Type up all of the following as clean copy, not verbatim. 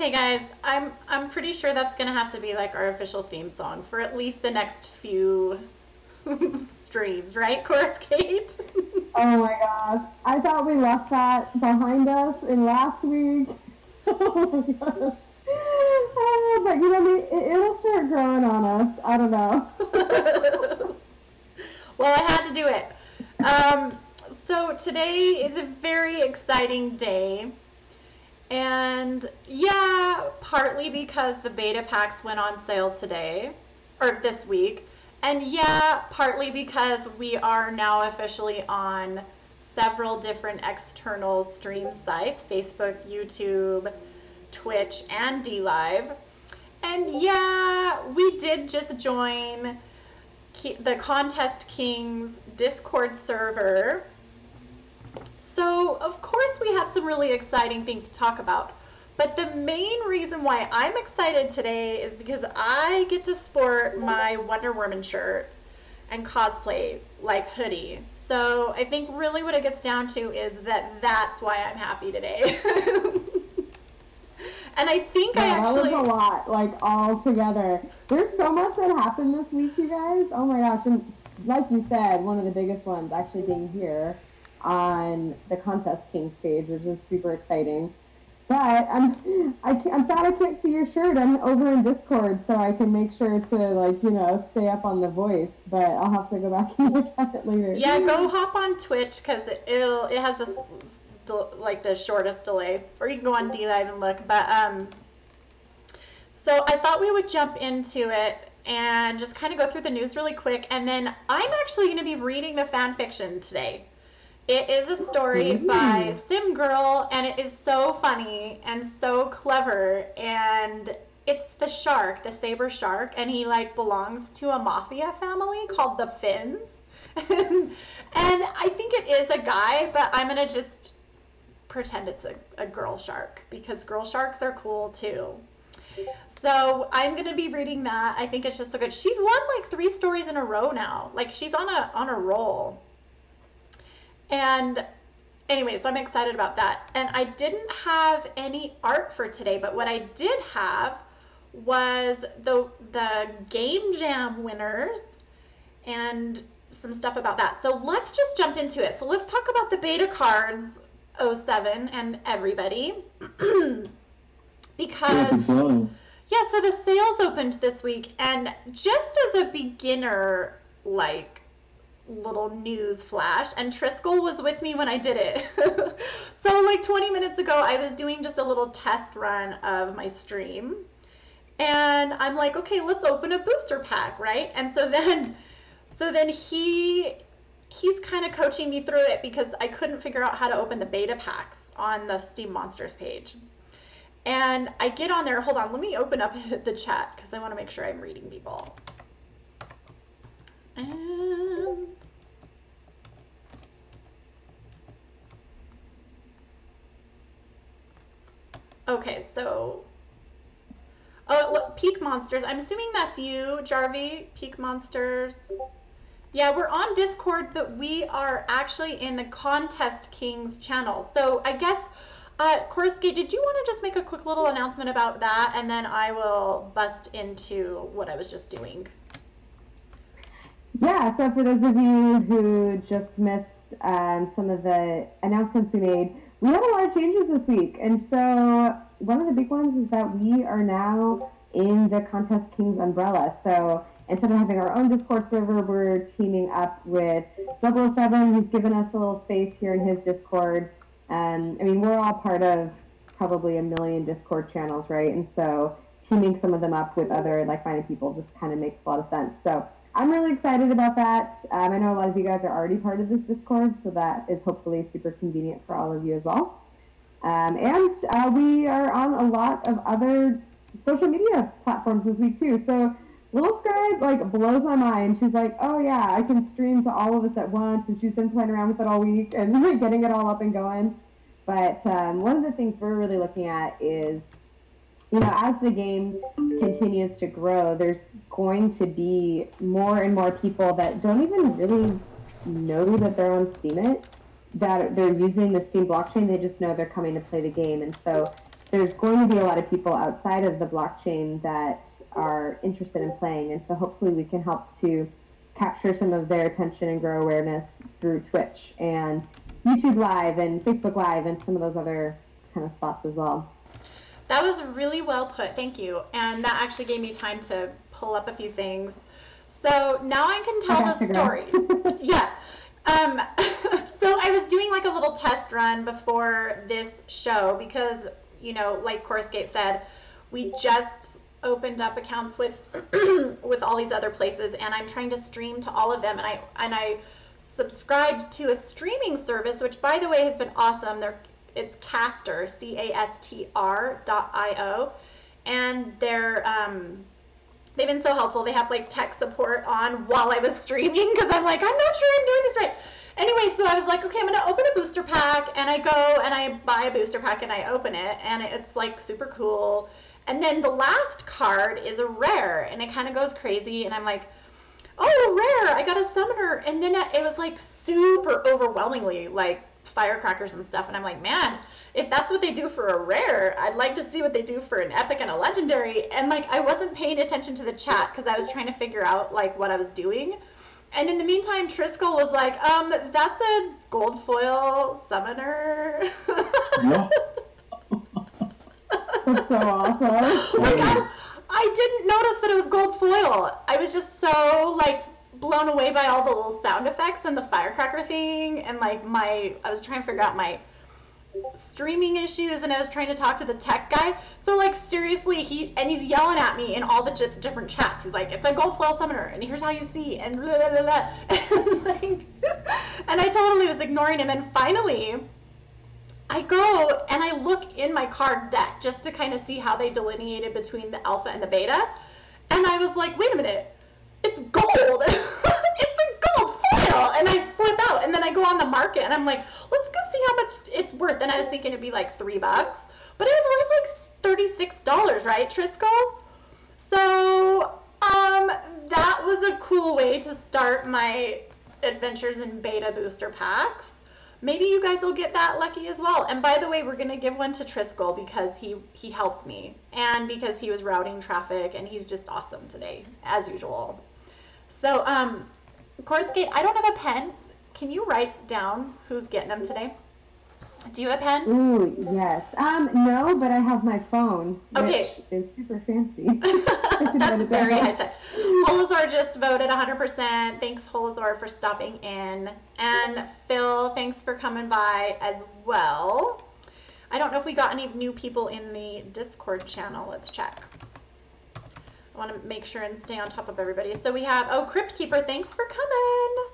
Okay, guys, I'm pretty sure that's gonna have to be like our official theme song for at least the next few streams, right, Chorus Kate? Oh my gosh. I thought we left that behind us in last week. Oh my gosh. But you know, it'll start growing on us. I don't know. Well, I had to do it. So today is a very exciting day. And yeah, partly because the beta packs went on sale today, or this week. And yeah, partly because we are now officially on several different external stream sites, Facebook, YouTube, Twitch, and DLive. And yeah, we did just join the Contest Kings Discord server. So, of course, we have some really exciting things to talk about. But the main reason why I'm excited today is because I get to sport my Wonder Woman shirt and cosplay like hoodie. So I think really what it gets down to is that's why I'm happy today. And I think I actually... That was a lot, like, all together. There's so much that happened this week, you guys. Oh my gosh. And like you said, one of the biggest ones actually being here on the Contest Kings page, which is super exciting. But I'm sad I can't see your shirt. I'm over in Discord, so I can make sure to, like, you know, stay up on the voice. But I'll have to go back and look at it later. Yeah, go hop on Twitch because it has this like the shortest delay, or you can go on DLive and look. But so I thought we would jump into it and just kind of go through the news really quick, and then I'm actually going to be reading the fan fiction today. It is a story by Sim Girl, and it is so funny and so clever, and it's the shark, the saber shark, and he like belongs to a mafia family called the Finns. And I think it is a guy, but I'm gonna just pretend it's a girl shark because girl sharks are cool too. So I'm gonna be reading that. I think it's just so good. She's won like 3 stories in a row now. Like she's on a roll. And anyway, so I'm excited about that. And I didn't have any art for today, but what I did have was the Game Jam winners and some stuff about that. So let's just jump into it. So let's talk about the beta cards 07 and everybody. Because yeah, so the sales opened this week, and just as a beginner, like, little news flash, and Triskel was with me when I did it. So like 20 minutes ago, I was doing just a little test run of my stream, and I'm like, okay, let's open a booster pack, right? And so then he's kind of coaching me through it because I couldn't figure out how to open the beta packs on the Steam Monsters page. And I get on there, hold on, let me open up the chat because I want to make sure I'm reading people. And okay, so look, Peak Monsters. I'm assuming that's you, Jarvie. Peak Monsters. Yeah, we're on Discord, but we are actually in the Contest Kings channel. So I guess, Korski, did you want to just make a quick little announcement about that, and then I will bust into what I was just doing. Yeah, so for those of you who just missed some of the announcements we made, we had a lot of changes this week. And so one of the big ones is that we are now in the Contest Kings umbrella. So instead of having our own Discord server, we're teaming up with 007. He's given us a little space here in his Discord. I mean, we're all part of probably a million Discord channels, right? And so teaming some of them up with other like-minded people just kind of makes a lot of sense. So I'm really excited about that. I know a lot of you guys are already part of this Discord, so that is hopefully super convenient for all of you as well. And we are on a lot of other social media platforms this week too. So Little Scribe like blows my mind. She's like, oh yeah, I can stream to all of us at once, and she's been playing around with it all week and like, getting it all up and going. But one of the things we're really looking at is, you know, as the game continues to grow, there's going to be more and more people that don't even really know that they're on Steem, that they're using the Steem blockchain. They just know they're coming to play the game. And so there's going to be a lot of people outside of the blockchain that are interested in playing. And so hopefully we can help to capture some of their attention and grow awareness through Twitch and YouTube Live and Facebook Live and some of those other kind of spots as well. That was really well put. Thank you. And that actually gave me time to pull up a few things. So now I can tell the story. Yeah. So I was doing like a little test run before this show because, you know, like Coruscate said, we just opened up accounts with with all these other places, and I'm trying to stream to all of them. And I subscribed to a streaming service, which by the way has been awesome. It's Castr, CASTR.io, and they've been so helpful. They have like tech support on while I was streaming because I'm like, I'm not sure I'm doing this right. Anyway, so I was like, okay, I'm gonna open a booster pack, and I go and I buy a booster pack and I open it, and it's like super cool. And then the last card is a rare, and it kind of goes crazy, and I'm like, oh, rare, I got a summoner. And then it was like super overwhelmingly like firecrackers and stuff, and I'm like, man, if that's what they do for a rare, I'd like to see what they do for an epic and a legendary. And like I wasn't paying attention to the chat because I was trying to figure out like what I was doing. And in the meantime, Triskel was like, that's a gold foil summoner. Yeah. That's so awesome. Like, I didn't notice that it was gold foil. I was just so like blown away by all the little sound effects and the firecracker thing, and like I was trying to figure out my streaming issues, and I was trying to talk to the tech guy. So like seriously, he's yelling at me in all the different chats. He's like, it's a gold foil summoner, and here's how you see, and blah, blah, blah, blah. And like, and I totally was ignoring him. And finally, I go and I look in my card deck just to kind of see how they delineated between the alpha and the beta, and I was like, wait a minute, it's gold. It's a gold foil. And I flip out, and then I go on the market, and I'm like, let's go see how much it's worth. And I was thinking it'd be like $3, but it was worth like $36, right, Triskel? So that was a cool way to start my adventures in beta booster packs. Maybe you guys will get that lucky as well. And by the way, we're gonna give one to Triskel because he helped me, and because he was routing traffic, and he's just awesome today, as usual. So, Coruscate, I don't have a pen. Can you write down who's getting them today? Do you have a pen? Ooh, yes. No, but I have my phone, okay, which is super fancy. That's very high tech. Holazar just voted 100%. Thanks, Holazar, for stopping in. And Phil, thanks for coming by as well. I don't know if we got any new people in the Discord channel. Let's check. I want to make sure and stay on top of everybody. So we have, Crypt Keeper, thanks for coming.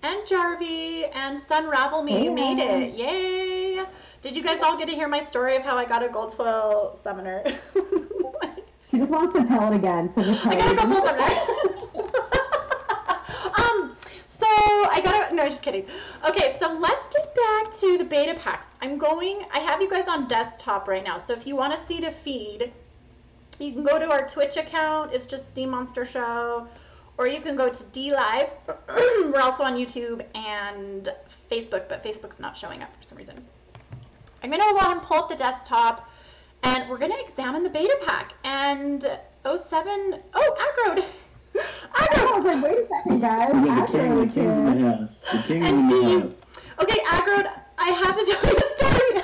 And Jarvie and Sunravel Me, you made it. Yay. Did you guys all get to hear my story of how I got a gold foil summoner? She just wants to tell it again. So just I got a gold foil summoner. So I got no, just kidding. Okay, so let's get back to the beta packs. I have you guys on desktop right now. So if you want to see the feed, you can go to our Twitch account. It's just Steam Monster Show. Or you can go to DLive. We're also on YouTube and Facebook, but Facebook's not showing up for some reason. I'm going to go ahead and pull up the desktop, and we're going to examine the beta pack. And 07, Aggroed. I was like, wait a second, guys. The king in the house. The king in the house. Okay, Aggroed, I have to tell you a story.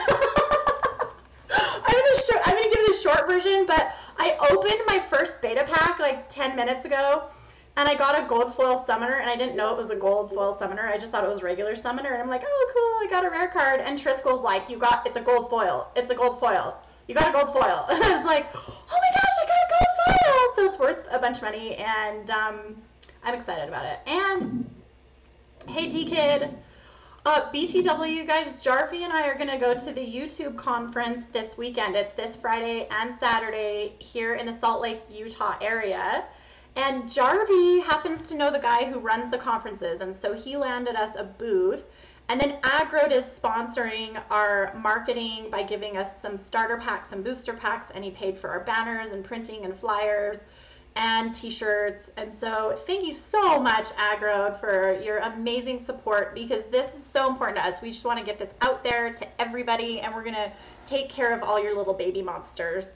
I'm gonna give you the short version, but I opened my first beta pack like 10 minutes ago, and I got a gold foil summoner, and I didn't know it was a gold foil summoner. I just thought it was regular summoner, and I'm like, oh cool, I got a rare card. And Triskel's like, it's a gold foil. It's a gold foil. You got a gold foil. And I was like, oh my gosh, I got a gold foil. So it's worth a bunch of money, and I'm excited about it. And hey, D-Kid. BTW, you guys, Jarvie and I are going to go to the YouTube conference this weekend. It's this Friday and Saturday here in the Salt Lake, Utah area. And Jarvie happens to know the guy who runs the conferences, and so he landed us a booth. And then Agrod is sponsoring our marketing by giving us some starter packs and booster packs, and he paid for our banners and printing and flyers and t-shirts. And so thank you so much, Agrod, for your amazing support, because this is so important to us. We just want to get this out there to everybody, and we're going to take care of all your little baby monsters.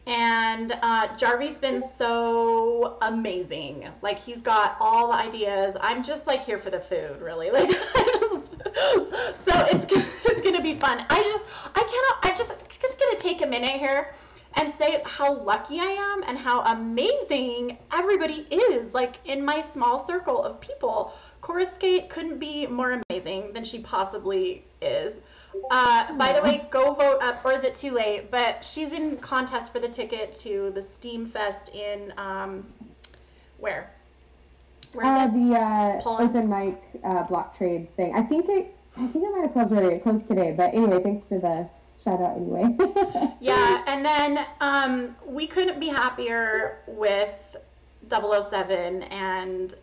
And Jarvie's been so amazing. Like, he's got all the ideas. I'm just like here for the food, really. Like, so it's gonna be fun. I'm just gonna take a minute here and say how lucky I am and how amazing everybody is. Like, in my small circle of people, Coruscate couldn't be more amazing than she possibly is. By the way, go vote up, or is it too late? But she's in contest for the ticket to the Steem Fest in where? Where is it? The open mic block trades thing. I think it might have closed already. It closed today. But anyway, thanks for the shout out anyway. Yeah, and then we couldn't be happier with 007 and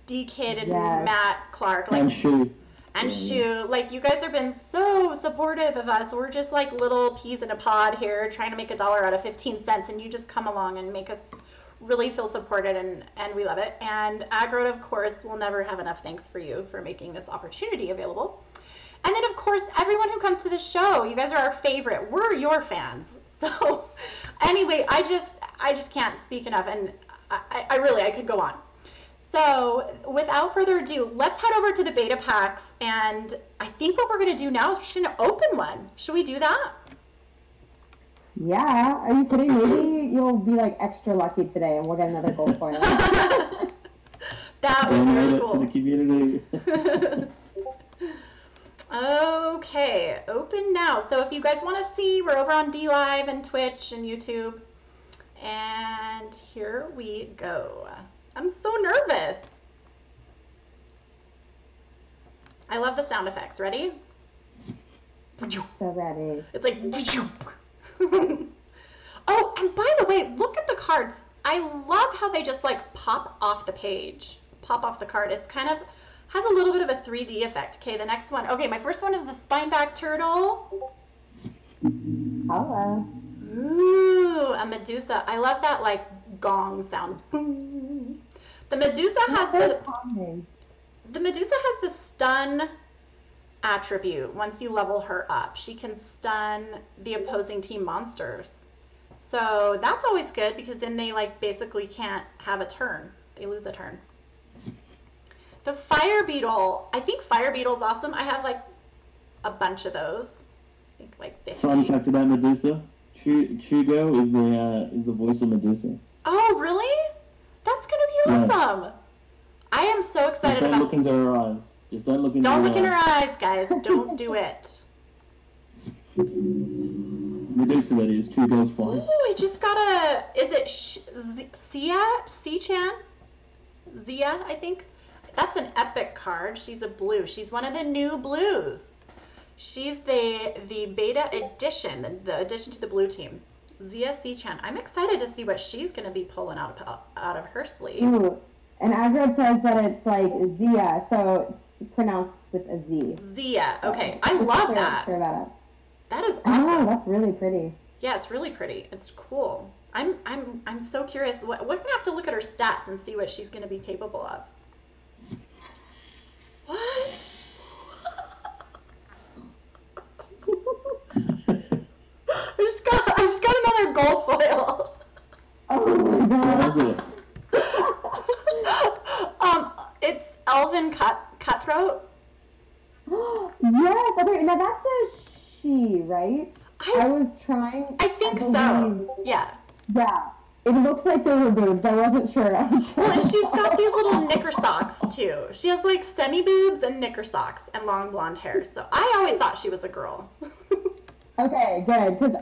D-Kid and Matt Clark. Like, and Shu, like, you guys have been so supportive of us. We're just like little peas in a pod here trying to make $1 out of 15 cents, and you just come along and make us really feel supported, and we love it. And Agrod, of course, will never have enough thanks for you for making this opportunity available. And then, of course, everyone who comes to the show, you guys are our favorite. We're your fans. So anyway, I just can't speak enough, and I could go on. So without further ado, let's head over to the beta packs, and I think what we're going to do now is we're just going to open one. Should we do that? Yeah. Are you kidding? Maybe you'll be like extra lucky today, and we'll get another gold foil. That would be really cool. For the community. Okay, open now. So if you guys want to see, we're over on DLive and Twitch and YouTube. And here we go. I'm so nervous. I love the sound effects. Ready? So ready. It's like... Oh, and by the way, look at the cards. I love how they just like pop off the page. Pop off the card. It's kind of... has a little bit of a 3D effect. Okay, the next one. Okay, my first one is a spineback turtle. Hello. Ooh, a Medusa. I love that like gong sound. Boom. The Medusa has the stun attribute. Once you level her up, she can stun the opposing team monsters. So that's always good, because then they like basically can't have a turn. They lose a turn. The Fire Beetle. I think Fire Beetle's awesome. I have like a bunch of those. I think like 50. Fun fact about Medusa. Chugo is the voice of Medusa. Oh, really? That's gonna be awesome. I am so excited about. Don't look into her eyes. Just don't look into her eyes. Don't look in her eyes, guys. Don't do it. Medusa, that is. Chugo's fine. Oh, I just got a. Is it C-Chan? Zia, I think. That's an epic card. She's a blue. She's one of the new blues. She's the beta edition, the addition to the blue team. Zia C-Chan. I'm excited to see what she's going to be pulling out of her sleeve. Ooh, and Agrod says that it's like Zia, so it's pronounced with a Z. Zia. Okay, I love that. Clear that up. That is awesome. Oh, that's really pretty. Yeah, it's really pretty. It's cool. I'm so curious. We're gonna have to look at her stats and see what she's going to be capable of. What? I just got another gold foil. Oh my god. It's Elven Cutthroat. Yes, okay, right? I was trying. I think so. Yeah. Yeah. It looks like they were boobs. I wasn't sure. Well, and she's got these little knicker socks too. She has like semi-boobs and knicker socks and long blonde hair. So I always thought she was a girl. Okay, good. Because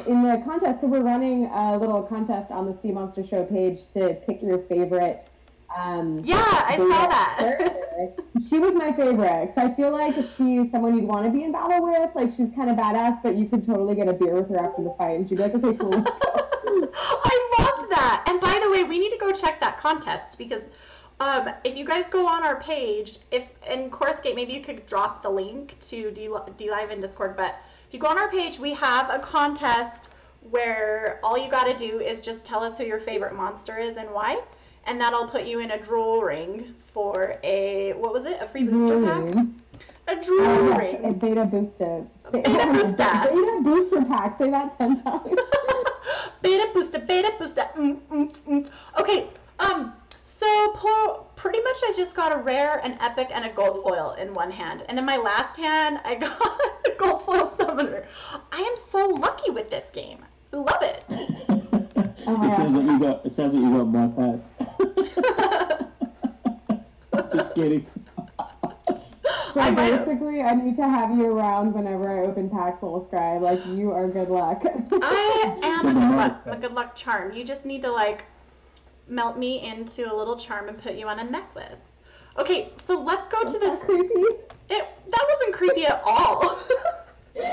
in the contest, so we're running a little contest on the Steam Monster Show page to pick your favorite. Yeah, I saw that. She was my favorite. So I feel like she's someone you'd want to be in battle with. Like, she's kind of badass, but you could totally get a beer with her after the fight, and she'd be like, okay, cool. I loved that. And by the way, we need to go check that contest because if you guys go on our page, if in Chorusgate, maybe you could drop the link to D-Live in Discord, but if you go on our page, we have a contest where all you got to do is just tell us who your favorite monster is and why. And that'll put you in a drawing for what was it? A free booster pack? A drawing. A beta booster. Beta booster. Beta booster pack. Say that 10 times. Beta booster, beta booster. Okay, so pretty much I just got a rare, an epic, and a gold foil in one hand. And in my last hand, I got a gold foil summoner. I am so lucky with this game. I love it. It sounds like you got my packs. Just kidding. So basically, I need to have you around whenever I open packs, Little Scribe. Like, you are good luck. I am a good luck charm. You just need to, like, melt me into a little charm and put you on a necklace. Okay, so let's go to this. Creepy. That wasn't creepy at all. Why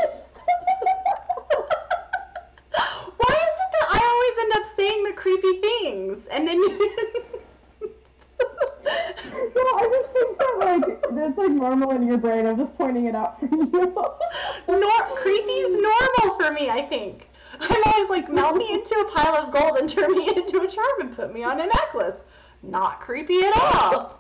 is it that I always end up saying the creepy things? And then No, I just think that, like, that's, like, normal in your brain. I'm just pointing it out for you. Creepy's normal for me, I think. I'm always like, melt me into a pile of gold and turn me into a charm and put me on a necklace. Not creepy at all.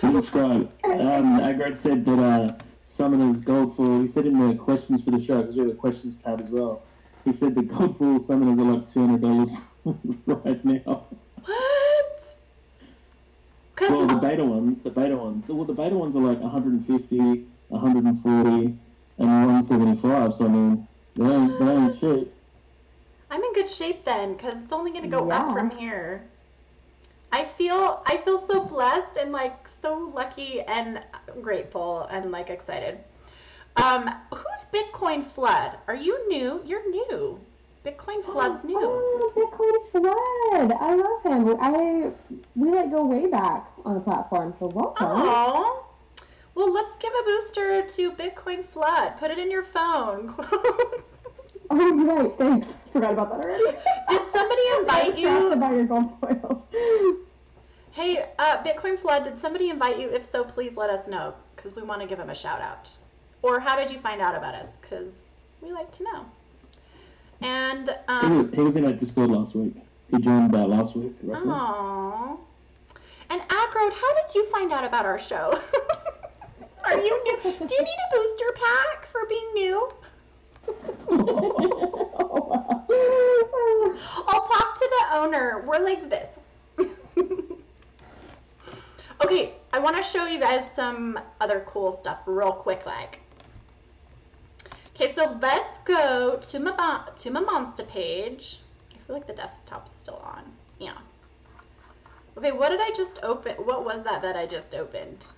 Subscribe. Agrad said that Summoner's gold foil, he said in the questions for the show, because we have a questions tab as well, he said the gold foil Summoners are like $200 right now. What? Well, the beta ones. Well, the beta ones are like 150, 140, and 175. So I mean, they ain't cheap. I'm in good shape then, because it's only going to go up from here. I feel so blessed and like so lucky and grateful and like excited. Who's Bitcoin Flood? Are you new? You're new. Bitcoin Flood's new. Oh, Bitcoin Flood! I love him. We like go way back on the platform, so welcome. Oh, well, let's give a booster to Bitcoin Flood. Put it in your phone. Oh, right. Thanks. Forgot about that already. Did somebody invite you? About your gold foils. Hey, Bitcoin Flood, did somebody invite you? If so, please let us know, because we want to give him a shout out. Or how did you find out about us? Because we like to know. And he was in our Discord last week. He joined last week. Aww. And Agrod, how did you find out about our show? Are you new? Do you need a booster pack for being new? I'll talk to the owner. We're like this. Okay, I want to show you guys some other cool stuff real quick, like. Okay, so let's go to my Monster page. I feel like the desktop's still on. Yeah. Okay, what did I just open? What was that I just opened?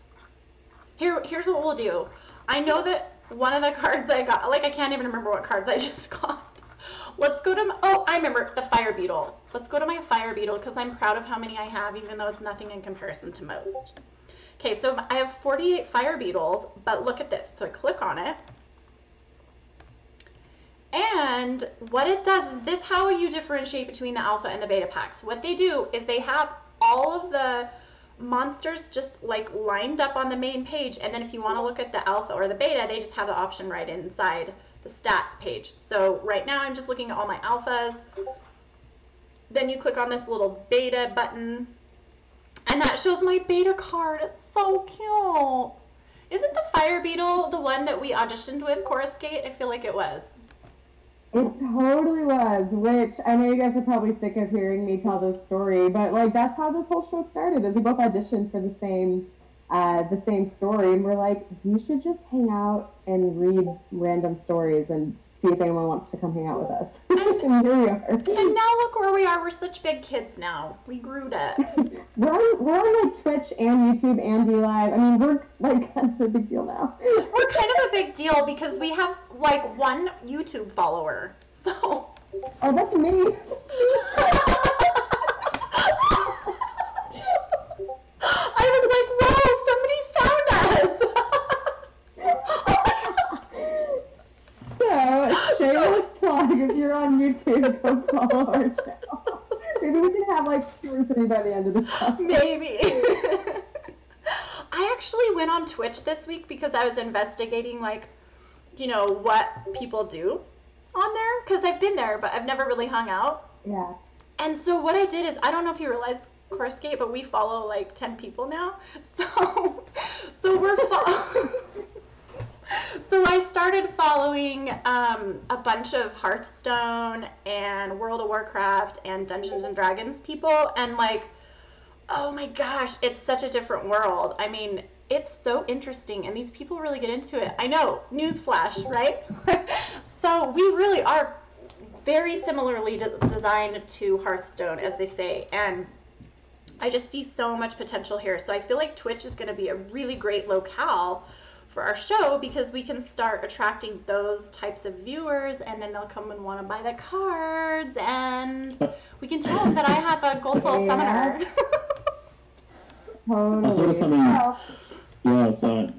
Here's what we'll do. I know that one of the cards I got, like I can't even remember what cards I just got. Let's go to, I remember, the Fire Beetle. Let's go to my Fire Beetle because I'm proud of how many I have, even though it's nothing in comparison to most. Okay, so I have 48 Fire Beetles, but look at this. So I click on it. And what it does is this how you differentiate between the alpha and the beta packs. What they do is they have all of the monsters just like lined up on the main page, and then if you want to look at the alpha or the beta, they just have the option right inside the stats page. So right now I'm just looking at all my alphas. Then you click on this little beta button, and that shows my beta card. It's so cute. Isn't the Fire Beetle the one that we auditioned with, Chorusgate? I feel like it was. It totally was, which I know you guys are probably sick of hearing me tell this story, but like that's how this whole show started, is we both auditioned for the same the same story, and we're like, we should just hang out and read random stories and see if anyone wants to come hang out with us. And here we are. And now look where we are. We're such big kids now. We grew up. we're on like Twitch and YouTube and DLive. I mean, we're like kind of a big deal now. We're kind of a big deal because we have like 1 YouTube follower. So. Oh, that's me. I was like, whoa, somebody found us. So, shameless plug, if you're on YouTube, go follow our channel. Maybe we can have like 2 or 3 by the end of the show. Maybe. I actually went on Twitch this week because I was investigating, like, you know, what people do on there. Because I've been there, but I've never really hung out. Yeah. And so what I did is, I don't know if you realized, Coursegate, but we follow like 10 people now. So we're so I started following a bunch of Hearthstone and World of Warcraft and Dungeons and Dragons people, and like, oh my gosh, it's such a different world. I mean, it's so interesting, and these people really get into it. I know, newsflash, right? So we really are very similarly designed to Hearthstone, as they say, and I just see so much potential here. So I feel like Twitch is going to be a really great locale for our show because we can start attracting those types of viewers, and then they'll come and want to buy the cards, and we can tell them that I have a Goldfoil Summoner. Totally. I thought of something. Yeah, sorry.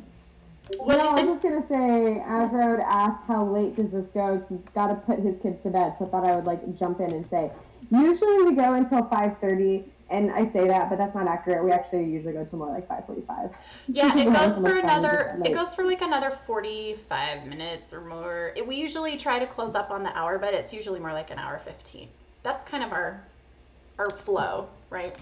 What I was did you just gonna say, Avrod asked how late does this go because he's got to put his kids to bed. So I thought I would like jump in and say, usually we go until 5:30, and I say that, but that's not accurate. We actually usually go till more like 5:45. Yeah, it goes for another. It goes for like another 45 minutes or more. We usually try to close up on the hour, but it's usually more like an hour 15. That's kind of our flow, right?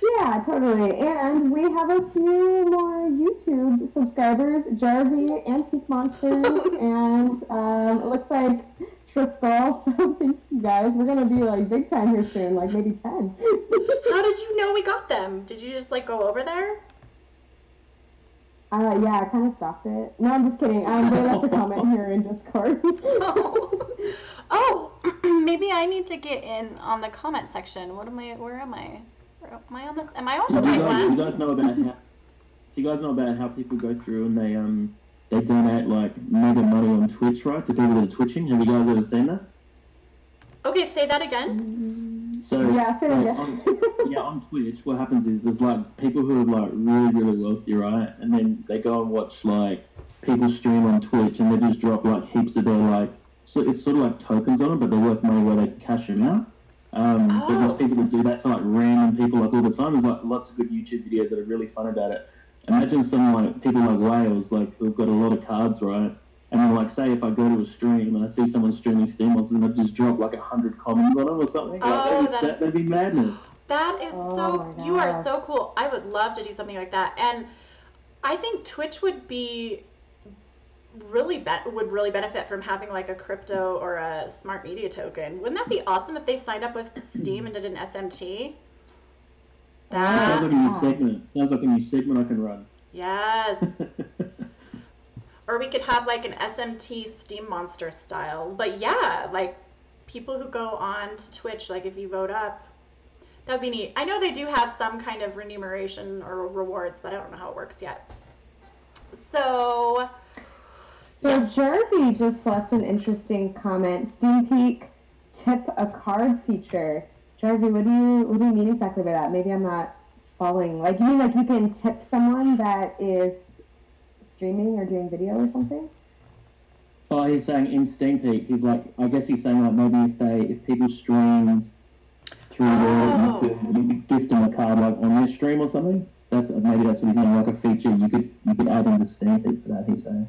Yeah, totally. And we have a few more YouTube subscribers, Jarvie and Peak Monsters, and it looks like Triskel. So thanks, you guys. We're gonna be like big time here soon, like maybe 10. How did you know we got them? Did you just like go over there? Yeah, I kind of stalked it. No, I'm just kidding. They left a comment here in Discord. Oh, maybe I need to get in on the comment section. Where am I? Am I on this? Am I on the right one? Do you guys know about how people go through and they donate like mega money on Twitch, right, to people that are twitching? Have you guys ever seen that? Okay, say that again. So yeah, say that on Twitch, what happens is there's like people who are like really, really wealthy, right? And then they go and watch like people stream on Twitch, and they just drop like heaps of their like, so it's sort of like tokens on them, but they're worth money where they can cash them out. But there's people that do that to like random people like all the time. There's like lots of good YouTube videos that are really fun about it. Imagine some like people like whales, like who've got a lot of cards, right? And then like say if I go to a stream and I see someone streaming Steam monsters and I just drop like 100 comments on them or something, that'd be madness. That is you are so cool. I would love to do something like that. And I think Twitch would be really benefit from having like a crypto or a smart media token. Wouldn't that be awesome if they signed up with Steem and did an SMT? Sounds like a new segment. Sounds like a new segment I can run. Yes. Or we could have like an SMT Steam Monster style. But yeah, like people who go on to Twitch, like if you vote up, that'd be neat. I know they do have some kind of remuneration or rewards, but I don't know how it works yet. So Jarvie just left an interesting comment. Steam Peak tip a card feature. Jarvie, what do you mean exactly by that? Maybe I'm not following. Like you mean like you can tip someone that is streaming or doing video or something? Oh, he's saying in Steam Peak, he's like, I guess he's saying like maybe if people streamed through there, you could gift them a card like on their stream or something. Maybe that's what he's saying, like a feature you could add into Steam Peak for that. He's saying.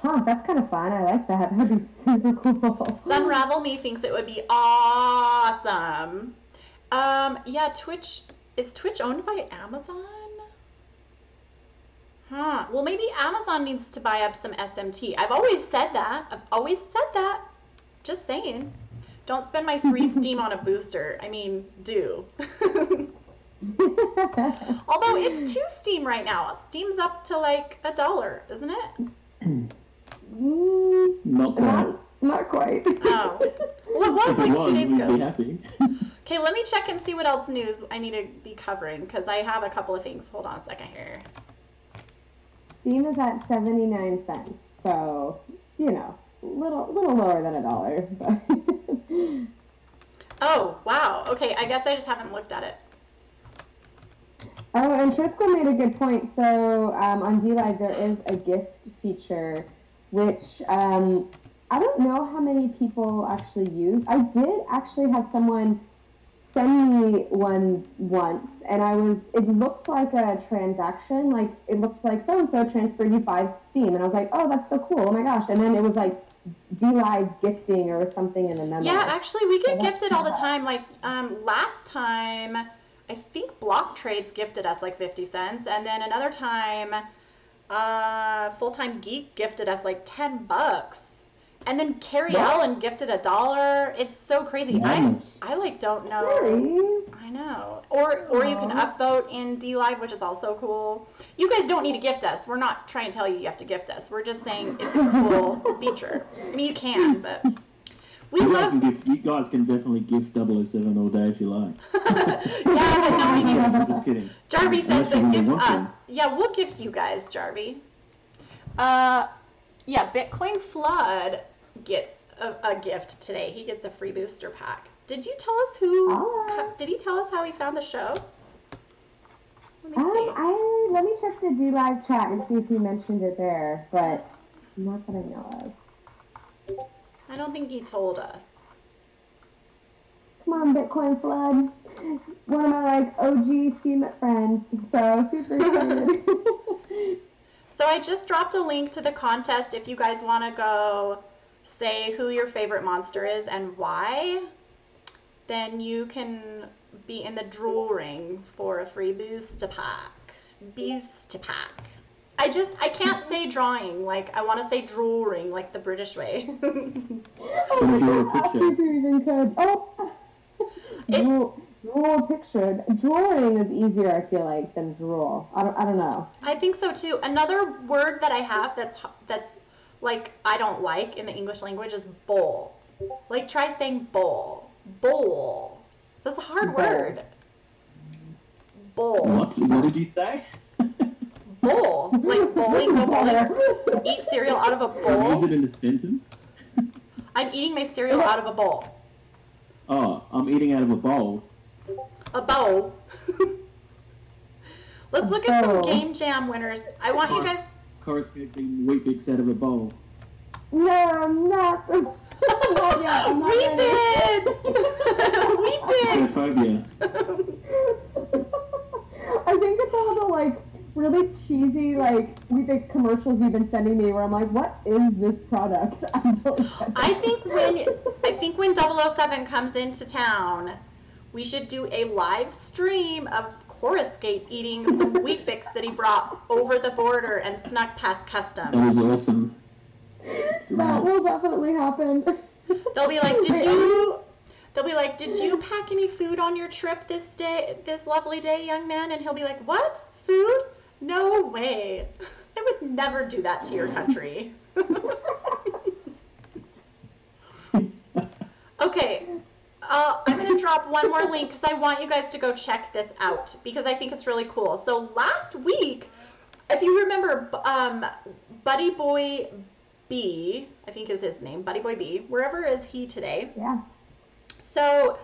Oh, that's kind of fun. I like that. That'd be super cool. Sunravel Me thinks it would be awesome. Yeah, is Twitch owned by Amazon? Well, maybe Amazon needs to buy up some SMT. I've always said that. Just saying. Don't spend my free Steam on a booster. I mean, do. Although it's 2 Steem right now. Steem's up to like $1, isn't it? Not quite. Not quite. Oh. Well, it was If like it 2 days we'd ago. be happy. Okay, let me check and see what else news I need to be covering, because I have a couple of things. Hold on a second here. Steam is at 79 cents, so, little lower than $1. But Oh, wow. Okay, I guess I just haven't looked at it. Oh, and Triskel made a good point. So on DLive, there is a gift feature, which I don't know how many people actually use. I did actually have someone send me one once, and it looked like a transaction. Like, it looked like so-and-so transferred you 5 Steem. And I was like, oh, that's so cool. Oh my gosh. And then it was like DLive gifting or something in the memo. Yeah, actually, we get gifted all the time. Like, last time, I think Block Trades gifted us like 50 cents. And then another time, Full-Time Geek gifted us like $10. And then Carrie Allen gifted $1. It's so crazy. Nice. I like don't know. Really? I know. Or you can upvote in DLive, which is also cool. You guys don't need to gift us. We're not trying to tell you have to gift us. We're just saying it's a cool feature. I mean, you can, but we love. You guys can definitely gift 007 all day if you like. Yeah, but no, we need. I'm just kidding. Jarvie says Unless that you gift want us. to. Yeah, we'll gift you guys, Jarvie. Yeah, Bitcoin Flood gets a gift today. He gets a free booster pack. Did you tell us did he tell us how he found the show? Let me see. Let me check the DLive chat and see if he mentioned it there, but not that I know of. I don't think he told us. Come on, Bitcoin Flood. One of my OG Steam friends. So super excited. So I just dropped a link to the contest if you guys want to go say who your favorite monster is and why. Then you can be in the drawing for a free booster pack. Booster pack. I can't say drawing. Like, I want to say drawing, like the British way. Oh my god, you even could. Draw a picture. Drawing is easier, I feel like, than draw. I don't know. I think so too. Another word that I have that's like I don't like in the English language is bowl. Like, try saying bowl. Bowl. That's a hard word. Bowl. What did you say? Bowl. Like bowling, go bowling. Eat cereal out of a bowl. Use it in a sentence. I'm eating my cereal out of a bowl. Oh, I'm eating out of a bowl. A bowl. Let's look at some Game Jam winners. I want you guys. Corresponding wheat bix out of a bowl. No, I'm not. Not yet. I'm not Wheat bits! Wheat bits! Xenophobia. I think it's all the really cheesy Weetabix commercials you've been sending me where I'm like, what is this product? I'm totally I think when 007 comes into town, we should do a live stream of Coruscate eating some Weet-Bix that he brought over the border and snuck past customs. That was awesome. That will definitely happen. They'll be like, did you pack any food on your trip this lovely day, young man? And he'll be like, what? Food? No way. I would never do that to your country. Okay. I'm going to drop one more link because I want you guys to go check this out because I think it's really cool. So last week, if you remember, Buddy Boy B, I think is his name, Buddy Boy B, wherever is he today? Yeah. So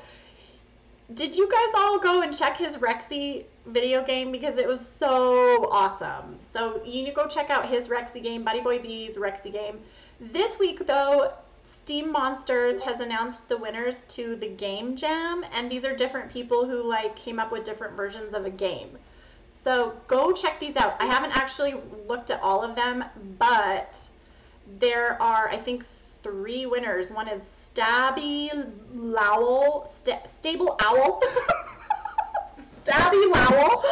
did you guys all go and check his Rexy video game? Because it was so awesome. So you need to go check out his Rexy game, Buddy Boy B's Rexy game. This week, though, Steem Monsters has announced the winners to the Game Jam, and these are different people who came up with different versions of a game. So go check these out. I haven't actually looked at all of them, but there are, I think, 3 winners. One is Stable Owl. Stabby Lowell.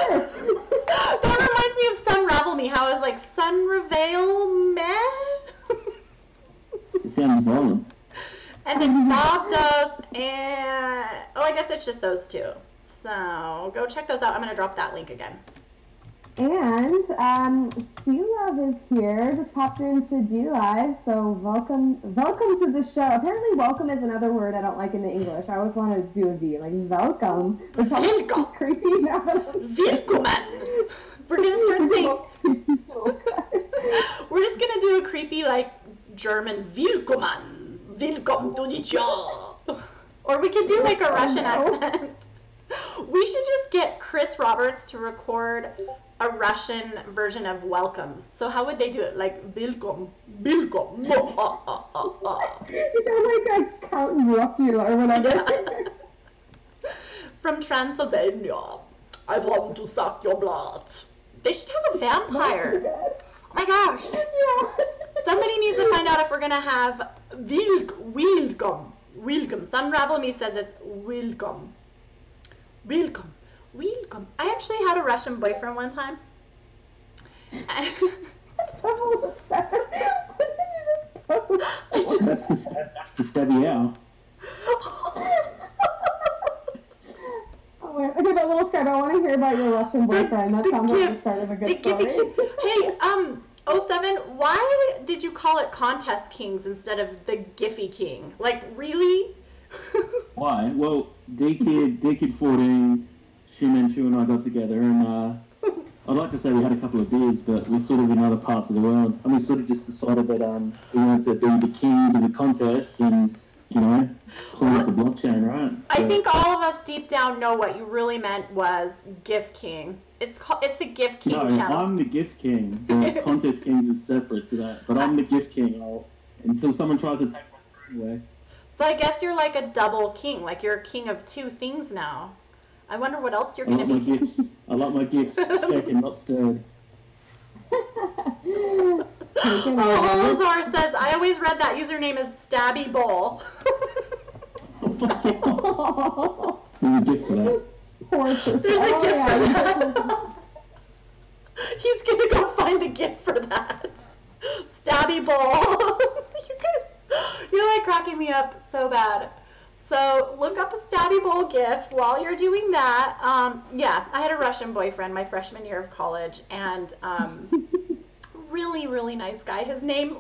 That reminds me of Sun Ravel Me. How I was like, Sun Reveal Meh? It sounds violent. And then Bob Does, and I guess it's just those 2. So go check those out. I'm going to drop that link again. And Sea Love is here, just popped into D Live, so welcome to the show. Apparently welcome is another word I don't like in the English. I always want to do a V, like welcome. But Welcome. It's creepy now. Willkommen. We're going to start saying, we're just going to do a creepy, like, German Willkommen. Willkommen to the show. Or we could do, like, a Russian accent. We should just get Chris Roberts to record a Russian version of welcome. So how would they do it? Like, Willkommen, Willkommen. You sound like a Count Dracula or whatever. From Transylvania, I want to suck your blood. They should have a vampire. Oh my gosh. Yeah. Somebody needs to find out if we're going to have Willkommen. Willkommen. Sunravel Me says it's Willkommen. Welcome. Welcome. I actually had a Russian boyfriend one time. What did you just post? That's the stabby out. Okay, but little Skype, I want to hear about your Russian boyfriend. That sounds like the start of a good story. Hey, 07, why did you call it Contest Kings instead of the Giphy King? Like, really? Why? Well, D-Kid 14, Shimanchu and I got together, and I'd like to say we had a couple of beers, but we're sort of in other parts of the world, and we sort of just decided that we wanted to be the kings of the contest and, you know, clean up the blockchain, right? I think all of us deep down know what you really meant was GIF King. It's the GIF King No, channel. I'm the gift king. The contest kings is separate to that, but I'm the gift king until someone tries to take my throne away. So I guess you're like a double king, like you're a king of two things now. I wonder what else you're going to be. I like my gifts shaken, not stirred. Olazar says, I always read that username as Stabby Bowl. There's a gift for that. There's a gift for that. He's going to go find a gift for that. Stabby Bowl. You guys, you're like cracking me up so bad. So look up a Stabby Bowl gif while you're doing that. Yeah, I had a Russian boyfriend my freshman year of college, and really, really nice guy. His name,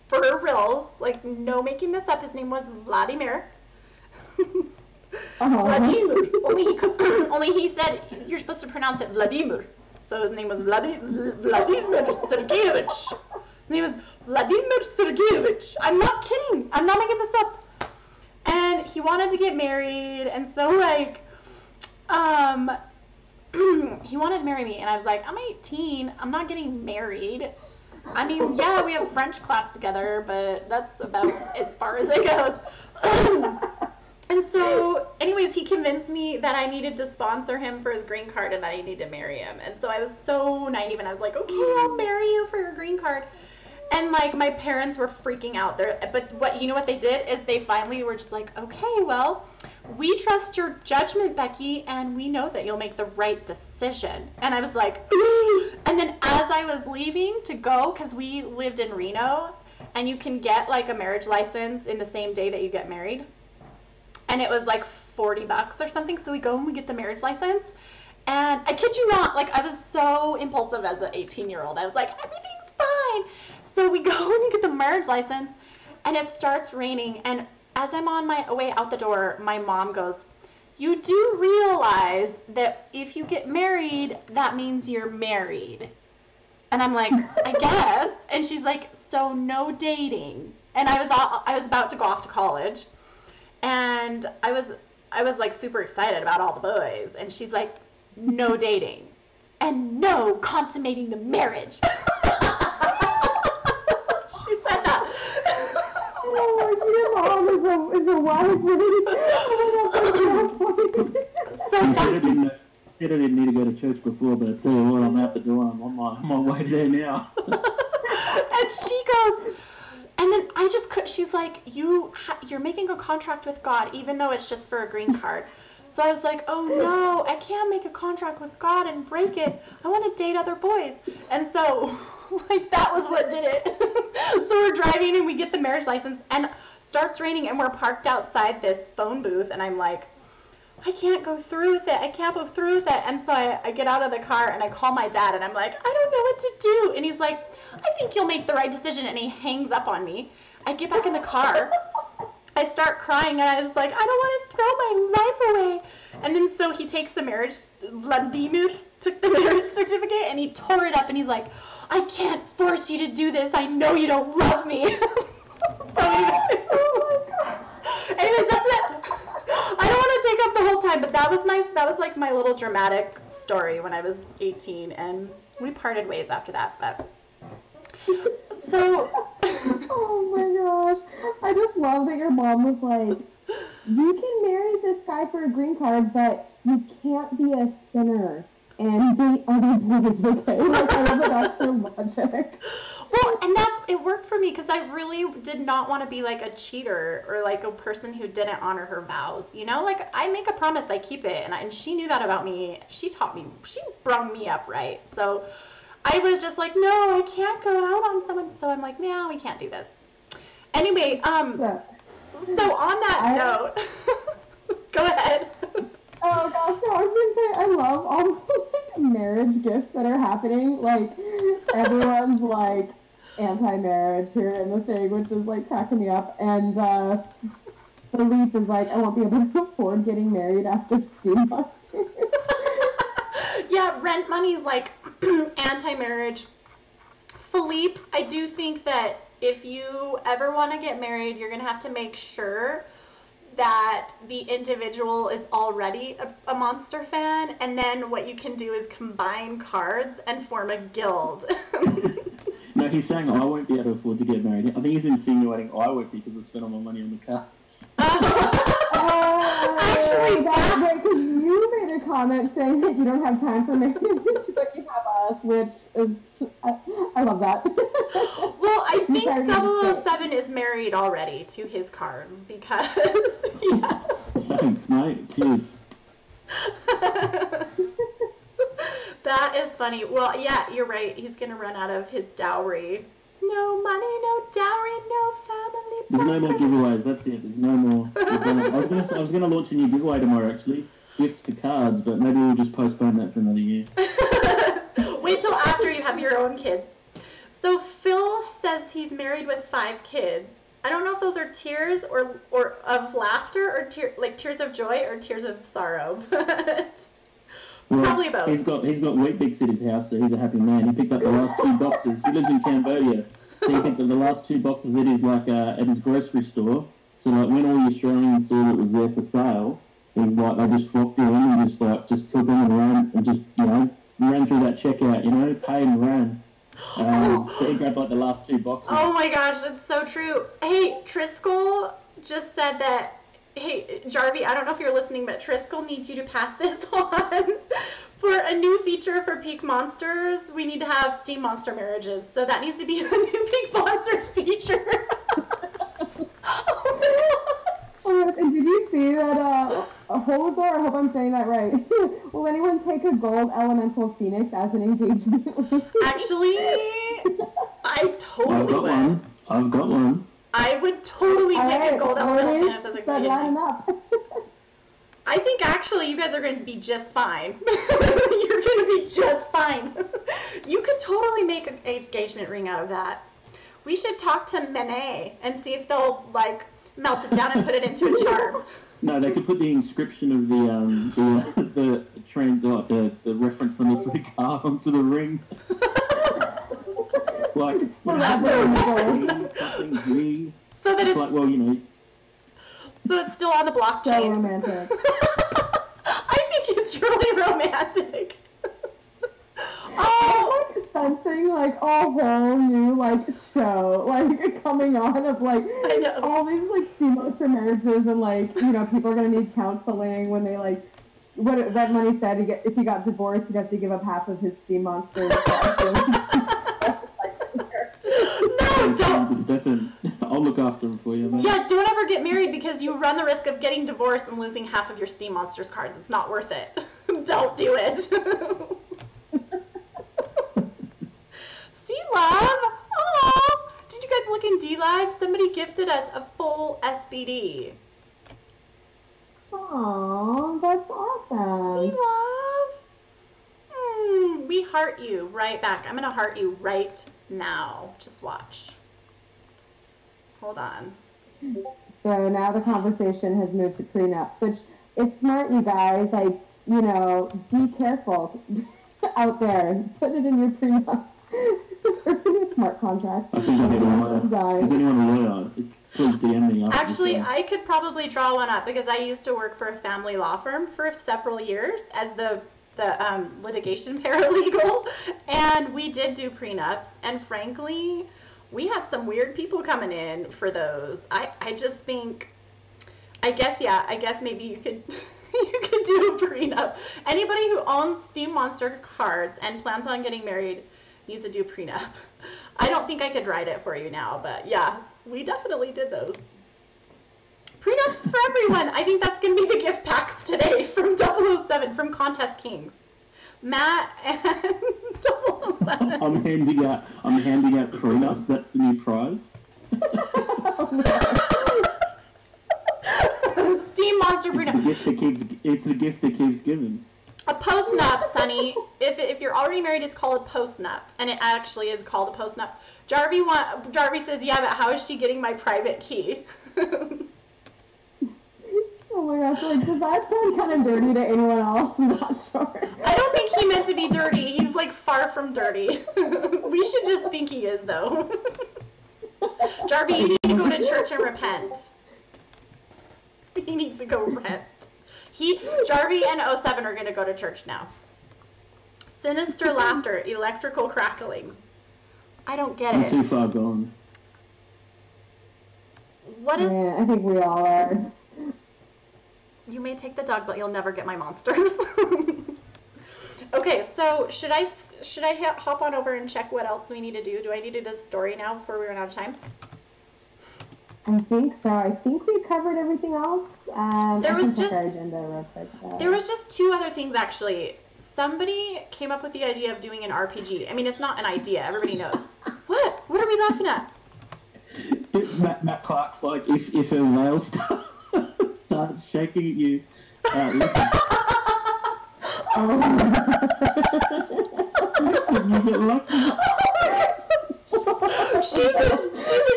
for reals, like no making this up, his name was Vladimir. Vladimir. Only he said you're supposed to pronounce it Vladimir. So his name was Vladimir Sergeyevich. His name was Vladimir Sergeyevich. I'm not kidding. I'm not making this up. And he wanted to get married, and so like, he wanted to marry me, and I was like, I'm 18. I'm not getting married. I mean, yeah, we have French class together, but that's about as far as it goes. And so, anyways, he convinced me that I needed to sponsor him for his green card and that I needed to marry him. And so I was so naive, and I was like, okay, I'll marry you for your green card. And like my parents were freaking out there, but what they did is they finally were just like, okay, well, we trust your judgment, Becky, and we know that you'll make the right decision. And I was like, ooh. And then as I was leaving to go, because we lived in Reno, and you can get like a marriage license in the same day that you get married, and it was like $40 or something. So we go and we get the marriage license, and I kid you not, like I was so impulsive as an 18-year-old. I was like, everything's fine. So we go and we get the marriage license, and it starts raining, and as I'm on my way out the door, my mom goes, you do realize that if you get married, that means you're married. And I'm like, I guess. And she's like, so no dating. And I was about to go off to college, and I was like super excited about all the boys, and she's like, no dating and no consummating the marriage. She said that. Oh, your mom is a wise lady. So I didn't need to go to church before, but I tell you what, I'm out the door. I'm on my way there now. And she goes, and then I just could. She's like, you're making a contract with God, even though it's just for a green card. So I was like, oh no, I can't make a contract with God and break it. I want to date other boys. And so, like, that was what did it. So we're driving and we get the marriage license, and starts raining, and we're parked outside this phone booth, and I'm like, I can't go through with it. I can't go through with it. And so I get out of the car and I call my dad and I'm like, I don't know what to do. And he's like, I think you'll make the right decision. And he hangs up on me. I get back in the car. I start crying and I was like, I don't want to throw my life away. And then so he takes the marriage, Vladimir took the marriage certificate and he tore it up and he's like, I can't force you to do this. I know you don't love me. Anyways, that's it. I don't want to take up the whole time, but that was like my little dramatic story when I was 18 and we parted ways after that, but so oh my gosh. I just love that your mom was like, you can marry this guy for a green card, but you can't be a sinner and date other boys, okay? Like, I love that that's her logic. Well, and it worked for me because I really did not want to be like a cheater or like a person who didn't honor her vows. You know, like I make a promise, I keep it. And she knew that about me. She taught me, she brung me up right. So I was just like, no, I can't go out on someone. So I'm like, no, we can't do this. Anyway, so on that note, go ahead. Oh gosh, no, I was gonna say I love all the like, marriage gifts that are happening. Like everyone's like anti-marriage here in the thing, which is like cracking me up. And Philippe is like, I won't be able to afford getting married after Steam Monsters. Yeah, rent money's like anti-marriage. Philippe, I do think that if you ever want to get married, you're gonna have to make sure that the individual is already a Monster fan, and then what you can do is combine cards and form a guild. No, he's saying I won't be able to afford to get married. I think he's insinuating I won't because I spent all my money on the cards. Actually, that's right, because you made a comment saying that you don't have time for marriage, but you have us, which is, I love that. Well, I think 007 is married already to his cards because, yes. Thanks, mate. Cheers. That is funny. Well, yeah, you're right. He's going to run out of his dowry. No money, no dowry, no family. There's no more giveaways. That's it. There's no more. I was gonna launch a new giveaway tomorrow, actually. Gifts to cards, but maybe we'll just postpone that for another year. Wait till after you have your own kids. So Phil says he's married with 5 kids. I don't know if those are tears or of laughter or tears of joy or tears of sorrow, but probably both. He's got Weet-Bix at his house, so he's a happy man. He picked up the last 2 boxes. He lives in Cambodia. So he picked up the last 2 boxes at his grocery store. So like when all the Australians saw that it was there for sale, he's like they just flocked in and just took them and ran and just ran through that checkout, paid and ran. So he grabbed like the last 2 boxes. Oh my gosh, that's so true. Hey, Triskel just said that. Hey, Jarvie, I don't know if you're listening, but Triskel needs you to pass this on. For a new feature for Peak Monsters, we need to have Steam Monster marriages. So that needs to be a new Peak Monsters feature. Oh, and did you see that Holazar, I hope I'm saying that right, will anyone take a gold elemental phoenix as an engagement ring? Actually, I totally would. I've got one. I would totally take a gold elemental phoenix as a engagement ring. I think actually you guys are going to be just fine. You're going to be just fine. You could totally make an engagement ring out of that. We should talk to Mene and see if they'll melt it down and put it into a charm. No, they could put the inscription of the reference number for the car onto the ring. Something so that it's so it's still on the blockchain. So romantic. I think it's really romantic. I'm sensing a whole new show coming on of all these Steam Monster marriages and people are gonna need counseling when they what Red Money said if he got divorced he'd have to give up half of his Steam Monster. No, don't. Stefan, I'll look after him for you, man. Yeah, don't ever get married because you run the risk of getting divorced and losing half of your Steam Monsters cards. It's not worth it. Don't do it. C-Lab! Oh, did you guys look in D-Live? Somebody gifted us a full SBD. Oh, that's See, awesome. love? We heart you right back. I'm going to heart you right now. Just watch. Hold on. So now the conversation has moved to prenups, which is smart, you guys. Like, you know, be careful out there. Put it in your prenups. A smart contract. I think I need a lawyer. Is anyone a lawyer? Please DM me. Actually, I could probably draw one up because I used to work for a family law firm for several years as the litigation paralegal, and we did do prenups, and frankly, we had some weird people coming in for those. I just think, I guess maybe you could you could do a prenup. Anybody who owns Steem Monster cards and plans on getting married needs to do a prenup. I don't think I could write it for you now, but yeah, we definitely did those. Prenups for everyone. I think that's going to be the gift packs today from 007, from Contest Kings. Matt and 007. I'm handing out prenups. That's the new prize. Steem Monster prenup. It's the gift that keeps giving. A post-nup, Sonny. If you're already married, it's called a post-nup. And it actually is called a post-nup. Jarvie says, yeah, but how is she getting my private key? Oh my gosh, like, does that sound kind of dirty to anyone else? I'm not sure. I don't think he meant to be dirty. He's, like, far from dirty. We should just think he is, though. Jarvie, you need to go to church and repent. He needs to go repent. Jarvie and 07 are going to go to church now. Sinister laughter, electrical crackling. I don't get it. I'm too far gone. What is... Yeah, I think we all are. You may take the dog, but you'll never get my monsters. Okay, so should I hop on over and check what else we need to do? Do I need to do this story now before we run out of time? I think so. I think we covered everything else. There was our agenda real quick. There was just two other things, actually. Somebody came up with the idea of doing an RPG. I mean, it's not an idea. Everybody knows. What? What are we laughing at? Matt Clark's like, if a whale starts shaking at you, listen. You get lucky. She's a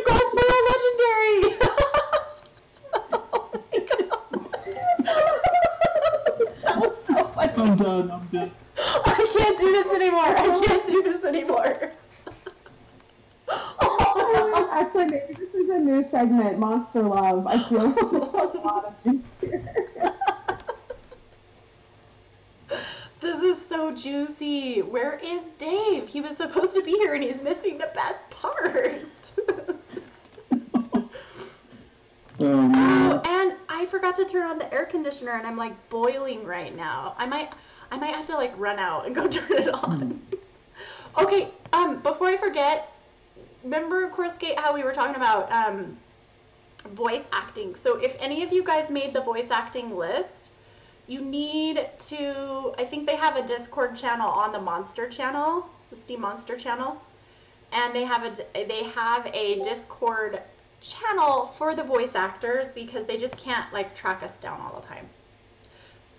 gold foil legendary. Oh my god. That was so funny. I'm done. I can't do this anymore. Actually, maybe this is a new segment, Monster Love. I feel like there's a lot of juice here. This is so juicy. Where is Dave? He was supposed to be here and he's missing the best part. Oh, and I forgot to turn on the air conditioner and I'm like boiling right now. I might have to like run out and go turn it on. Okay, before I forget, remember Coruscate how we were talking about voice acting. So if any of you guys made the voice acting list, you need to, I think they have a Discord channel on the Monster channel, the Steam Monster channel, and they have a Discord channel for the voice actors because they just can't like track us down all the time.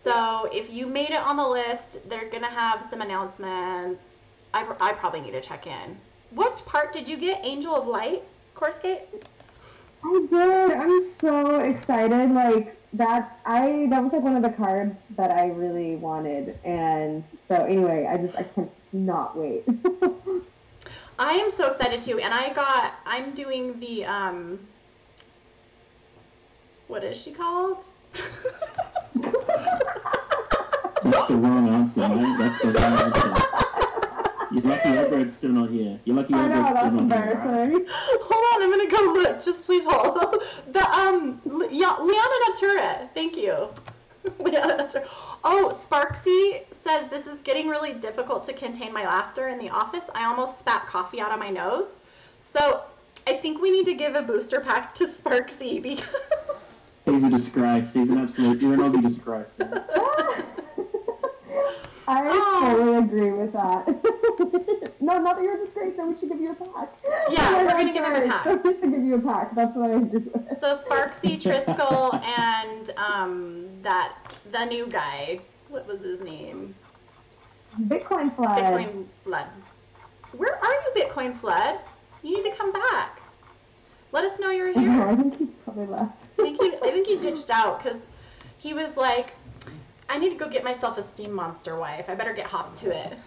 So if you made it on the list, they're gonna have some announcements. I probably need to check in. What part did you get? Angel of Light, Coruscate? I did. I'm so excited. Like that was like one of the cards that I really wanted. And so anyway, I cannot wait. I am so excited too. And I'm doing the what is she called? That's the wrong answer, man. That's the wrong answer. You're lucky Edward's still not here. You're lucky Edward's still not here. Embarrassing. Hold on, I'm gonna go look. Just please hold. Liana Natura. Thank you. Liana Natura. Oh, Sparksy says this is getting really difficult to contain my laughter in the office. I almost spat coffee out of my nose. So I think we need to give a booster pack to Sparksy because he's a disgrace. You're an Aussie disgrace, man. I totally agree with that. No, not that you're a disgrace, then we should give you a pack. Yeah, we're going to give him a a pack. So we should give you a pack. That's what I agree with. So Sparksy, Triskel, and the new guy. What was his name? Bitcoin Flood. Bitcoin Flood. Where are you, Bitcoin Flood? You need to come back. Let us know you're here. I think he probably left. I think he ditched out because he was like, I need to go get myself a Steem monster wife. I better get hopped to it.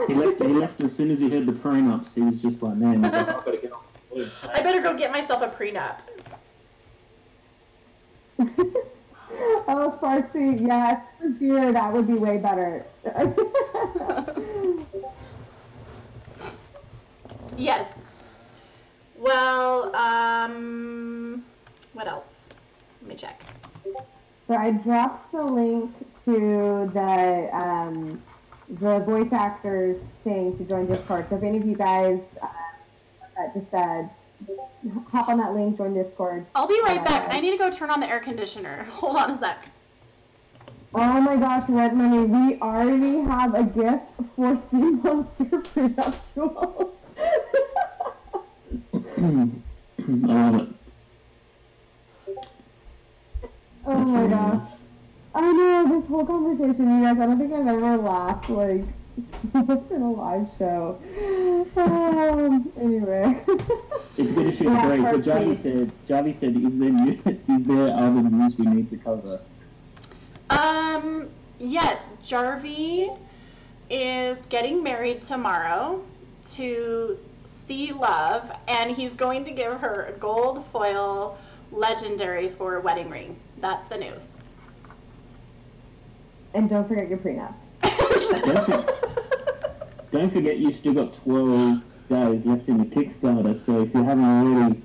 He left as soon as he heard the prenups. He was just like, man, he's like, I've got to get on the board. I better go get myself a prenup. Oh, Sparksy, yeah, if it was beer, that would be way better. Yes. Well, what else? Let me check. So I dropped the link to the voice actors thing to join Discord. So if any of you guys just hop on that link, join Discord. I'll be right back. I need to go turn on the air conditioner. Hold on a sec. Oh my gosh, Red Money, we already have a gift for Steam Monster prenuptials. I love it. Oh my gosh. I know, this whole conversation, you guys, I don't think I've ever laughed like so much in a live show. Anyway. It's going to shoot great. But Javi said, is there other news we need to cover? Yes, Jarvie is getting married tomorrow to C Love, and he's going to give her a gold foil legendary for a wedding ring. That's the news. And don't forget your prenup. Don't forget you still got 12 days left in the Kickstarter, so if you haven't already,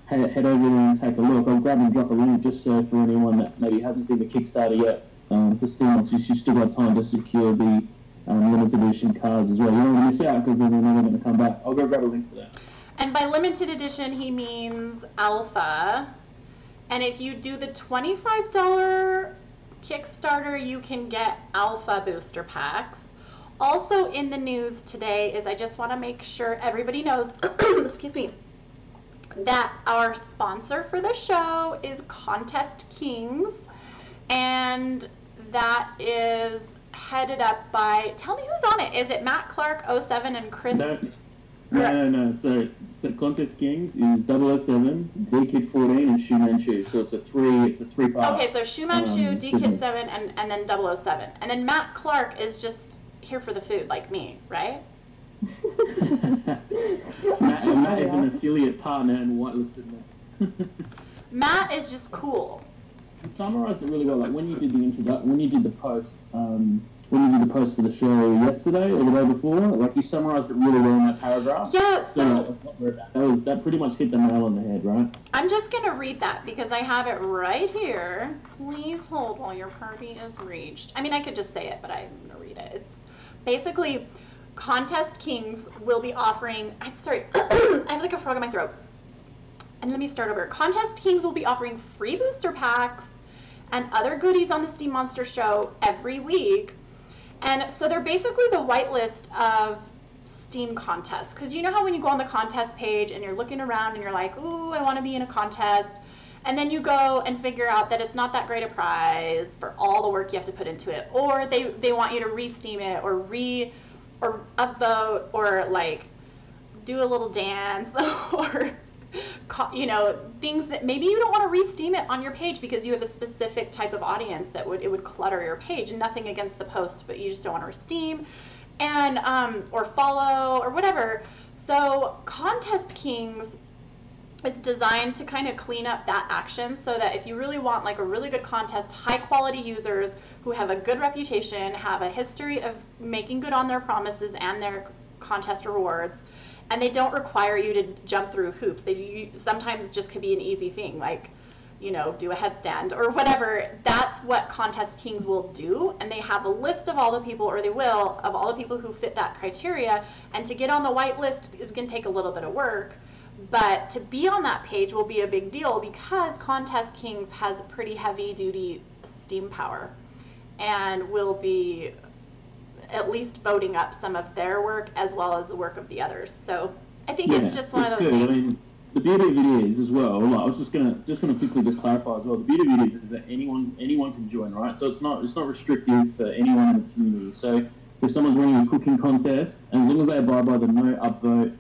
head over there and take a look. I'll grab and drop a link just so for anyone that maybe hasn't seen the Kickstarter yet. For Steam Monsters, you still got time to secure the limited edition cards as well. You don't want to miss out because then they're never going to come back. I'll go grab a link for that. And by limited edition, he means alpha. And if you do the $25 Kickstarter, you can get alpha booster packs. Also in the news today is I just want to make sure everybody knows, excuse me, that our sponsor for the show is Contest Kings. And that is headed up by, tell me who's on it. Is it Matt Clark, 07, and Chris? No. So Contest Kings is 007, D-Kid 14, and Shu Manchu. So it's a three-part. Okay, so Shu Manchu, D-Kid 7, and then 007. And then Matt Clark is just here for the food, like me, right? Matt is an affiliate partner and whitelisted me. Matt is just cool. You summarized it really well. Like when you did the post for the show yesterday or the day before, like you summarized it really well in that paragraph. Yeah, so that pretty much hit the nail on the head, right? I'm just gonna read that because I have it right here. Please hold while your party is reached. I mean, I could just say it, but I'm gonna read it. It's basically Contest Kings will be offering. I'm sorry, I have like a frog in my throat. And let me start over. Contest Kings will be offering free booster packs and other goodies on the Steam Monster Show every week. And so they're basically the whitelist of Steam contests. Because you know how when you go on the contest page and you're looking around and you're like, ooh, I want to be in a contest. And then you go and figure out that it's not that great a prize for all the work you have to put into it. Or they want you to re-Steam it or upvote or like do a little dance or things that maybe you don't want to re-Steam it on your page because you have a specific type of audience that it would clutter your page. Nothing against the post, but you just don't want to re-Steam and or follow or whatever. So Contest Kings is designed to kind of clean up that action so that if you really want like a really good contest, high quality users who have a good reputation, have a history of making good on their promises and their contest rewards, and they don't require you to jump through hoops. They sometimes just could be an easy thing, like, do a headstand or whatever. That's what Contest Kings will do. And they have a list of all the people, or they will, of all the people who fit that criteria. And to get on the white list is going to take a little bit of work. But to be on that page will be a big deal because Contest Kings has pretty heavy duty Steam power and will be at least voting up some of their work as well as the work of the others. So I think it's just one of those good. things. I mean, the beauty of it is as well. Like, I was just gonna quickly just clarify as well. The beauty of it is that anyone can join, right? So it's not restrictive for anyone in the community. So if someone's running a cooking contest, and as long as they abide by the no upvote,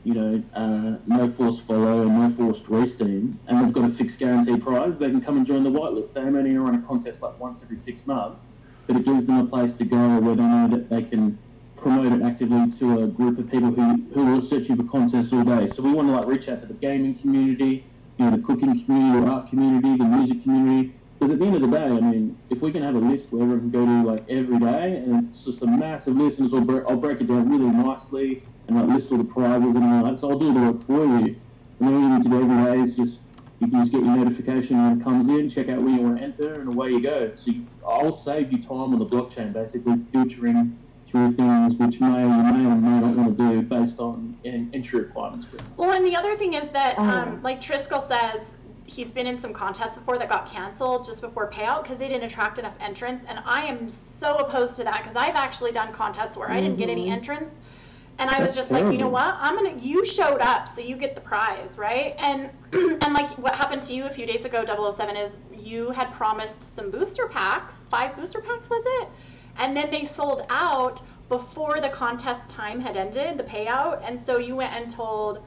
no forced follow and no forced re-steam, and they've got a fixed guarantee prize, they can come and join the whitelist. They may only run a contest like once every 6 months, but it gives them a place to go where they know that they can promote it actively to a group of people who are searching for contests all day. So we want to reach out to the gaming community, the cooking community, the art community, the music community. Because at the end of the day, I mean, if we can have a list where everyone can go to every day, and it's just a massive list, and I'll break it down really nicely and list all the prizes and all that. So I'll do the work for you. And then all you need to do every day is you can just get your notification when it comes in, check out where you want to enter, and away you go. So I'll save you time on the blockchain, basically filtering through things which you may or may not want to do based on entry requirements. Well, and the other thing is that, like Triskel says, he's been in some contests before that got canceled just before payout because they didn't attract enough entrants. And I am so opposed to that because I've actually done contests where I didn't get any entrants. And I was just terrible. Like, you know what? You showed up, so you get the prize, right? And like what happened to you a few days ago, 007, is you had promised some booster packs, 5 booster packs, was it? And then they sold out before the contest time had ended, the payout. And so you went and told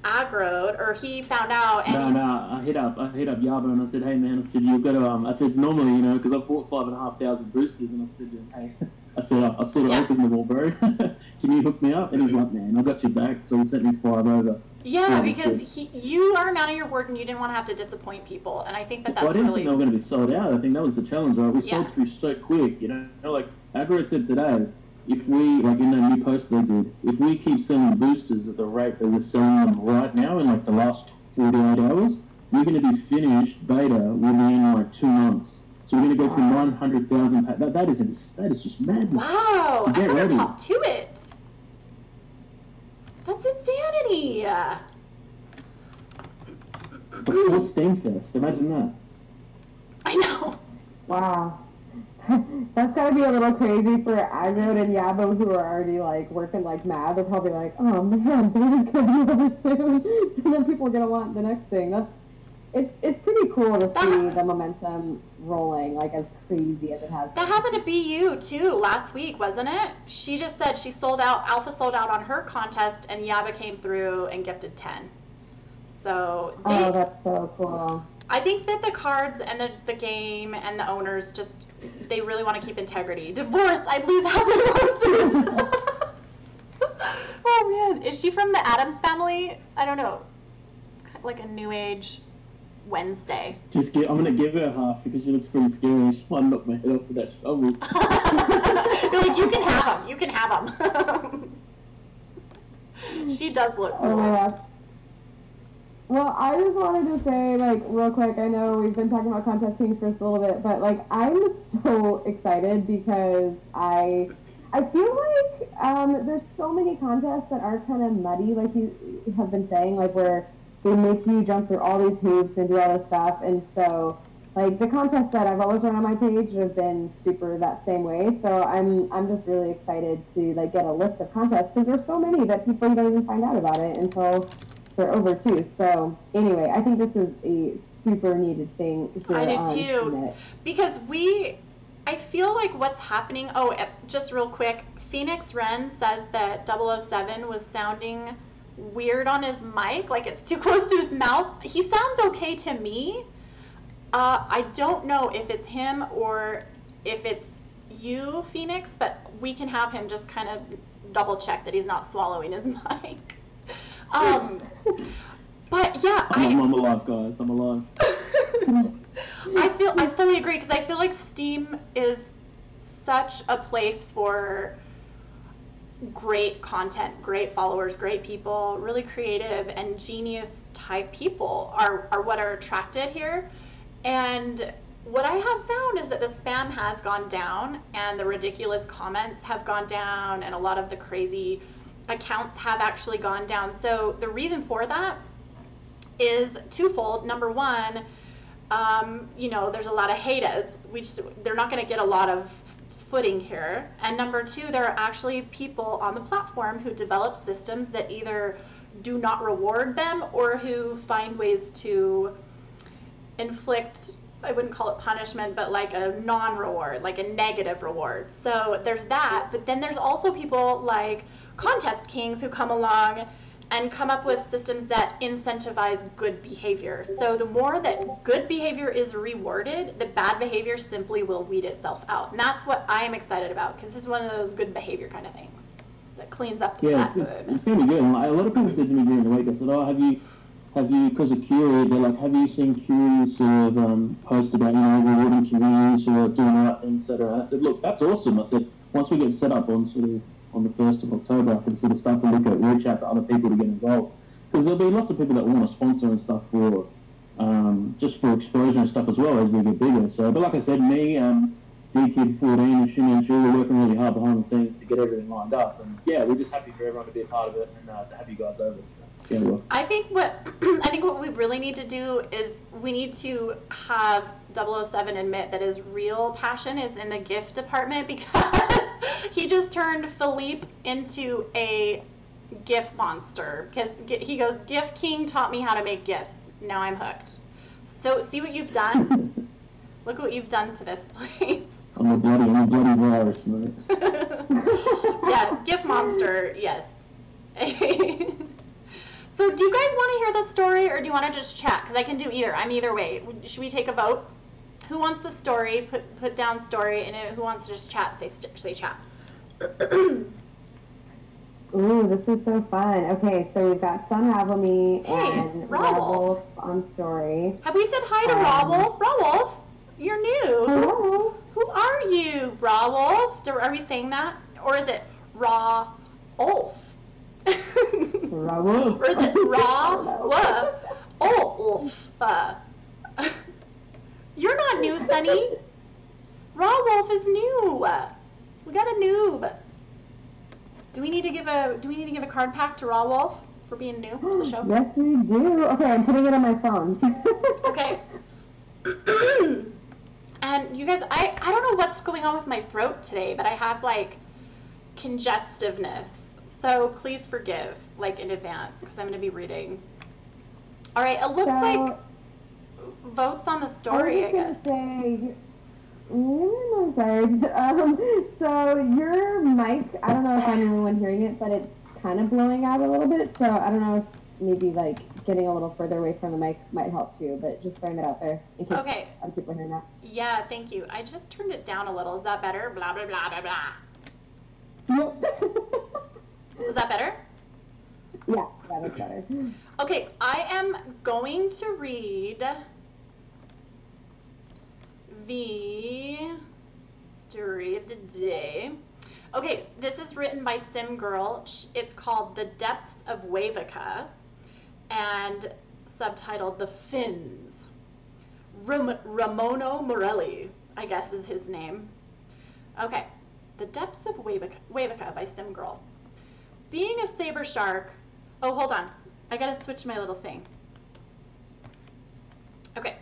Aggroed, or he found out. And no, I hit up Yabo and I said, hey man, I said you've got to. I said normally, because I've bought 5,500 boosters, and I said, hey. I said, I sort of opened them all, bro. Can you hook me up? And he's like, man, I got your back. So he sent me 5 over. Yeah, because you are a man of your word and you didn't want to have to disappoint people. And I think that's I didn't really... think they were going to be sold out. I think that was the challenge, right? We sold through so quick, Like Agro said today, if we, in that new post they did, if we keep selling boosters at the rate that we're selling them right now in the last 48 hours, we're going to be finished beta within 2 months. So we're going to go through 900,000 packs. That is just madness. Wow, so get ready. Hop to it. That's insanity. Before Steem Fest, imagine that. I know. Wow. That's got to be a little crazy for Aggroed and Yabo, who are already working like mad. They're probably like, oh man, baby's going to be over soon. And then people are going to want the next thing. It's pretty cool to see the momentum rolling, as crazy as it has been. That happened to BU too last week, wasn't it? She just said she sold out, Alpha sold out on her contest, and Yaba came through and gifted 10. So that's so cool. I think that the cards and the game and the owners they really want to keep integrity. Divorce, I'd lose half my monsters. Oh man, is she from the Addams family? I don't know, like a new age Wednesday. I'm gonna give her half because she looks pretty scary. She might knock my head off with that shovel. You're like, you can have them. You can have them. She does look cool. Oh my gosh. Well, I just wanted to say, real quick, I know we've been talking about Contest Kings for just a little bit, but, I'm so excited because I feel like there's so many contests that are kind of muddy, like you have been saying, where they make you jump through all these hoops and do all this stuff, and so, the contests that I've always run on my page have been super that same way, so I'm just really excited to, get a list of contests, because there's so many that people don't even find out about it until they're over too. So anyway, I think this is a super needed thing here. I do too, because I feel like what's happening, just real quick, Phoenix Wren says that 007 was sounding weird on his mic, like it's too close to his mouth. He sounds okay to me. I don't know if it's him or if it's you, Phoenix, but we can have him just kind of double check that he's not swallowing his mic. But yeah, I'm alive, guys. I'm alive. I fully agree, because I feel like Steem is such a place for great content, great followers, great people, really creative and genius type people are what are attracted here. And what I have found is that the spam has gone down and the ridiculous comments have gone down and a lot of the crazy accounts have actually gone down. So the reason for that is twofold. Number one, there's a lot of haters. They're not going to get a lot of footing here. And number two, there are actually people on the platform who develop systems that either do not reward them or who find ways to inflict, I wouldn't call it punishment, but like a non-reward, like a negative reward. So there's that, but then there's also people like contest kings who come along and come up with systems that incentivize good behavior. So the more that good behavior is rewarded, the bad behavior simply will weed itself out. And that's what I'm excited about, because this is one of those good behavior kind of things that cleans up the bad good. It's going to be good. And a lot of people said to me during the week, I said, oh, have you, because of Curie, they're like, have you seen Curie's sort of post about, rewarding Curies or doing the right thing, etc. I said, look, that's awesome. I said, once we get set up on on the 1st of October, I can sort of start to reach out to other people to get involved. Because there'll be lots of people that want to sponsor and stuff for, just for exposure and stuff as well as we get bigger. So, but like I said, me, D-Kid 14 and Shimmy and Drew, we're working really hard behind the scenes to get everything lined up. And yeah, we're just happy for everyone to be a part of it and to have you guys over. So, yeah, I think what we really need to do is we need to have 007 admit that his real passion is in the gift department, because he just turned Philippe into a gift monster. Because he goes, Gift King taught me how to make gifts. Now I'm hooked. So see what you've done? Look what you've done to this place. I'm a bloody virus, man. Yeah, gift monster, yes. So do you guys want to hear the story, or do you want to just chat? Because I can do either. I'm either way. Should we take a vote? Who wants the story? Put down story, and who wants to just chat? Say chat. Ooh, this is so fun. Okay, so we've got Sun Ravelme and Rawolf on story. Have we said hi to Rawolf? Rawolf, you're new. Hello. Who are you, Rawolf? Are we saying that? Or is it Raw-Olf? Rawolf. Or is it Raw-Wolf? You're not new, Sonny. Rawolf is new. We got a noob. Do we need to give a card pack to Rawolf for being new to the show? Yes, we do. Okay, I'm putting it on my phone. Okay. And you guys, I don't know what's going on with my throat today, but I have like congestiveness. So please forgive, like in advance, because I'm going to be reading. All right, it looks like votes on the story, I guess. Say, I'm sorry. So your mic, I don't know if I'm the only one hearing it, but it's kind of blowing out a little bit. So I don't know if maybe like getting a little further away from the mic might help too, but just throwing it out there in case other people are hearing that. Yeah, thank you. I just turned it down a little. Is that better? Blah, blah, blah, blah, blah. Is that better? Yeah, that is better. Okay, I am going to read the story of the day. Okay, this is written by Sim Girl. It's called The Depths of Wavica and subtitled The Finns. Ramono Morelli, I guess is his name. Okay, The Depths of Wavica by Sim Girl. Being a saber shark. Oh, hold on. I gotta switch my little thing. Okay.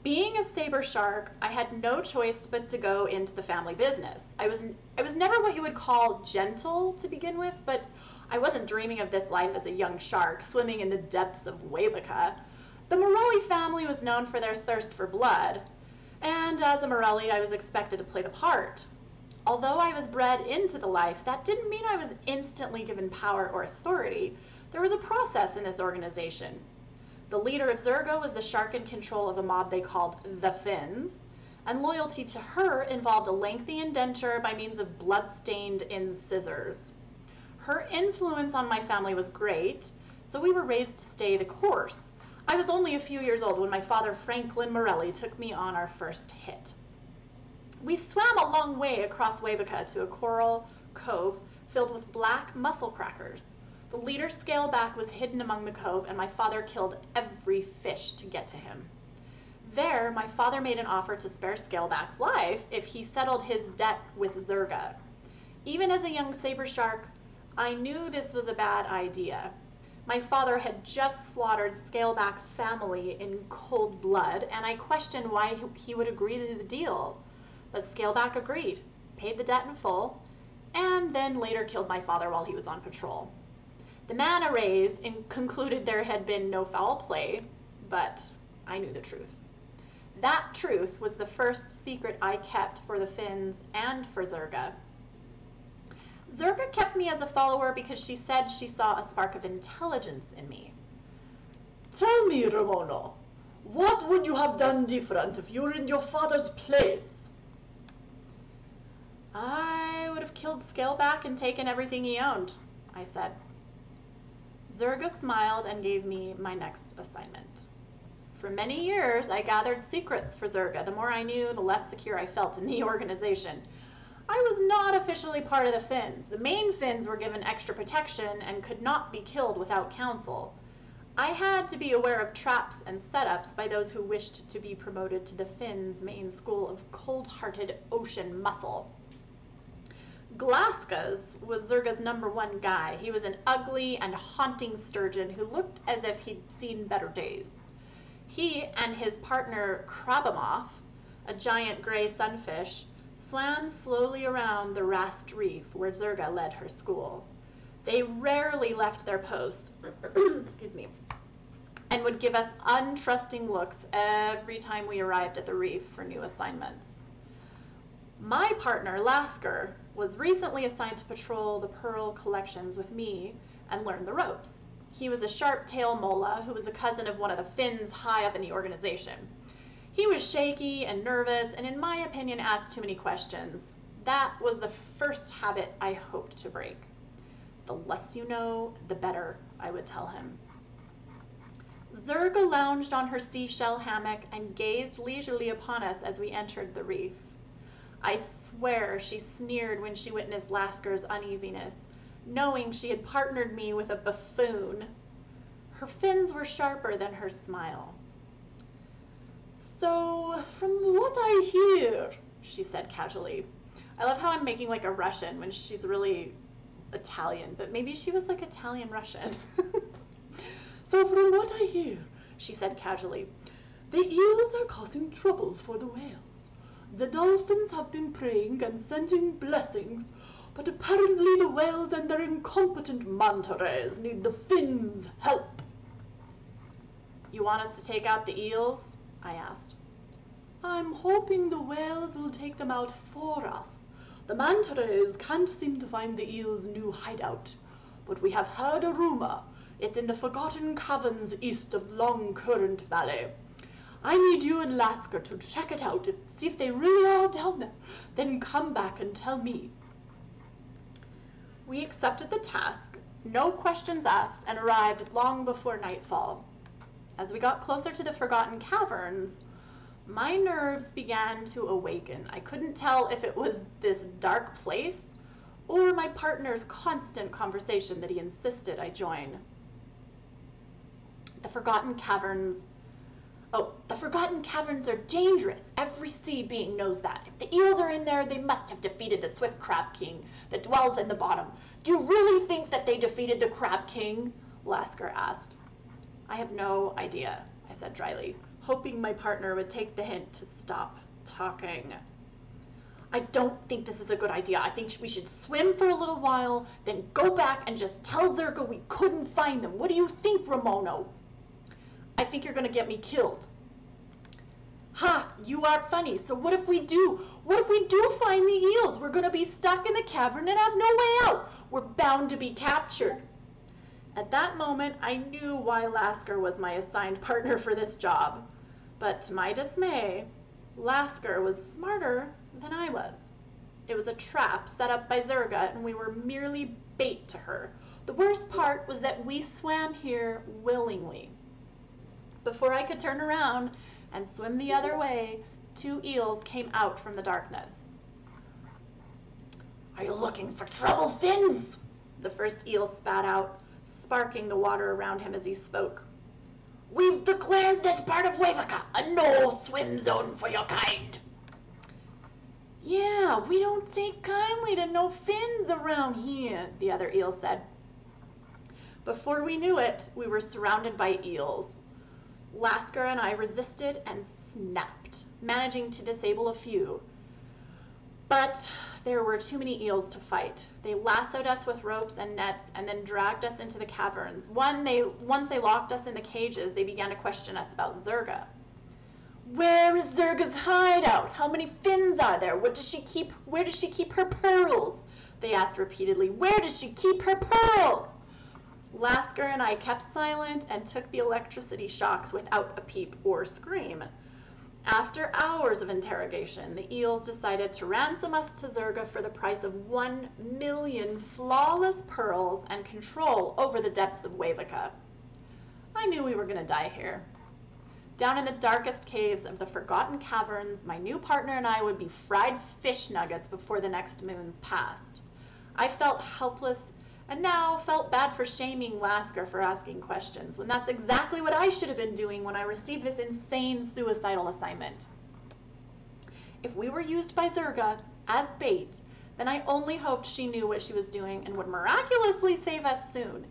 Being a saber shark, I had no choice but to go into the family business. I was never what you would call gentle to begin with, but I wasn't dreaming of this life as a young shark swimming in the depths of Wavica. The Morelli family was known for their thirst for blood, and as a Morelli, I was expected to play the part. Although I was bred into the life, that didn't mean I was instantly given power or authority. There was a process in this organization. The leader of Zergo was the shark in control of a mob they called the Finns, and loyalty to her involved a lengthy indenture by means of blood-stained incisors. Her influence on my family was great, so we were raised to stay the course. I was only a few years old when my father, Franklin Morelli, took me on our first hit. We swam a long way across Wavica to a coral cove filled with black mussel crackers. The leader scaleback was hidden among the cove, and my father killed every fish to get to him. There, my father made an offer to spare Scaleback's life if he settled his debt with Zerga. Even as a young saber shark, I knew this was a bad idea. My father had just slaughtered Scaleback's family in cold blood, and I questioned why he would agree to the deal. But Scaleback agreed, paid the debt in full, and then later killed my father while he was on patrol. The manta rays concluded there had been no foul play, but I knew the truth. That truth was the first secret I kept for the Finns and for Zerga. Zerga kept me as a follower because she said she saw a spark of intelligence in me. Tell me, Ramona, what would you have done different if you were in your father's place? I would have killed Scaleback and taken everything he owned, I said. Zerga smiled and gave me my next assignment. For many years, I gathered secrets for Zerga. The more I knew, the less secure I felt in the organization. I was not officially part of the Finns. The main Finns were given extra protection and could not be killed without counsel. I had to be aware of traps and setups by those who wished to be promoted to the Finns' main school of cold-hearted ocean muscle. Glaskas was Zerga's #1 guy. He was an ugly and haunting sturgeon who looked as if he'd seen better days. He and his partner Krabamoth, a giant gray sunfish, swam slowly around the rasped reef where Zerga led her school. They rarely left their post, excuse me, and would give us untrusting looks every time we arrived at the reef for new assignments. My partner, Lasker, was recently assigned to patrol the pearl collections with me and learn the ropes. He was a sharp-tailed mola who was a cousin of one of the Finns high up in the organization. He was shaky and nervous and, in my opinion, asked too many questions. That was the first habit I hoped to break. The less you know, the better, I would tell him. Zerga lounged on her seashell hammock and gazed leisurely upon us as we entered the reef. I swear she sneered when she witnessed Lasker's uneasiness, knowing she had partnered me with a buffoon. Her fins were sharper than her smile. "So, from what I hear," she said casually. I love how I'm making like a Russian when she's really Italian, but maybe she was like Italian-Russian. "So from what I hear," she said casually, "the eels are causing trouble for the whales. The dolphins have been praying and sending blessings, but apparently the whales and their incompetent manta rays need the Finns' help." "You want us to take out the eels?" I asked. "I'm hoping the whales will take them out for us. The manta rays can't seem to find the eels' new hideout, but we have heard a rumor. It's in the Forgotten Caverns east of Long Current Valley. I need you and Lasker to check it out and see if they really are down there. Then come back and tell me." We accepted the task, no questions asked, and arrived long before nightfall. As we got closer to the Forgotten Caverns, my nerves began to awaken. I couldn't tell if it was this dark place or my partner's constant conversation that he insisted I join. The Forgotten Caverns are dangerous. Every sea being knows that. If the eels are in there, they must have defeated the Swift Crab King that dwells in the bottom. Do you really think that they defeated the Crab King? Lasker asked. I have no idea, I said dryly, hoping my partner would take the hint to stop talking. I don't think this is a good idea. I think we should swim for a little while, then go back and just tell Zerga we couldn't find them. What do you think, Ramono? I think you're going to get me killed. Ha, you are funny. So what if we do? What if we do find the eels? We're going to be stuck in the cavern and have no way out. We're bound to be captured. At that moment, I knew why Lasker was my assigned partner for this job. But to my dismay, Lasker was smarter than I was. It was a trap set up by Zerga, and we were merely bait to her. The worst part was that we swam here willingly. Before I could turn around and swim the other way, 2 eels came out from the darkness. "Are you looking for trouble, Finns?" The first eel spat out, sparking the water around him as he spoke. "We've declared this part of Wavaka a no-swim zone for your kind." Yeah, we don't take kindly to no fins around here, the other eel said. Before we knew it, we were surrounded by eels. Lasker and I resisted and snapped, managing to disable a few. But there were too many eels to fight. They lassoed us with ropes and nets and then dragged us into the caverns. Once they locked us in the cages, they began to question us about Zerga. Where is Zerga's hideout? How many fins are there? Where does she keep her pearls? They asked repeatedly. Where does she keep her pearls? Lasker and I kept silent and took the electricity shocks without a peep or scream. After hours of interrogation, the eels decided to ransom us to Zerga for the price of 1,000,000 flawless pearls and control over the depths of Wavika. I knew we were going to die here. Down in the darkest caves of the Forgotten Caverns, my new partner and I would be fried fish nuggets before the next moons passed. I felt helpless and now felt bad for shaming Lasker for asking questions, when that's exactly what I should have been doing when I received this insane suicidal assignment. If we were used by Zerga as bait, then I only hoped she knew what she was doing and would miraculously save us soon.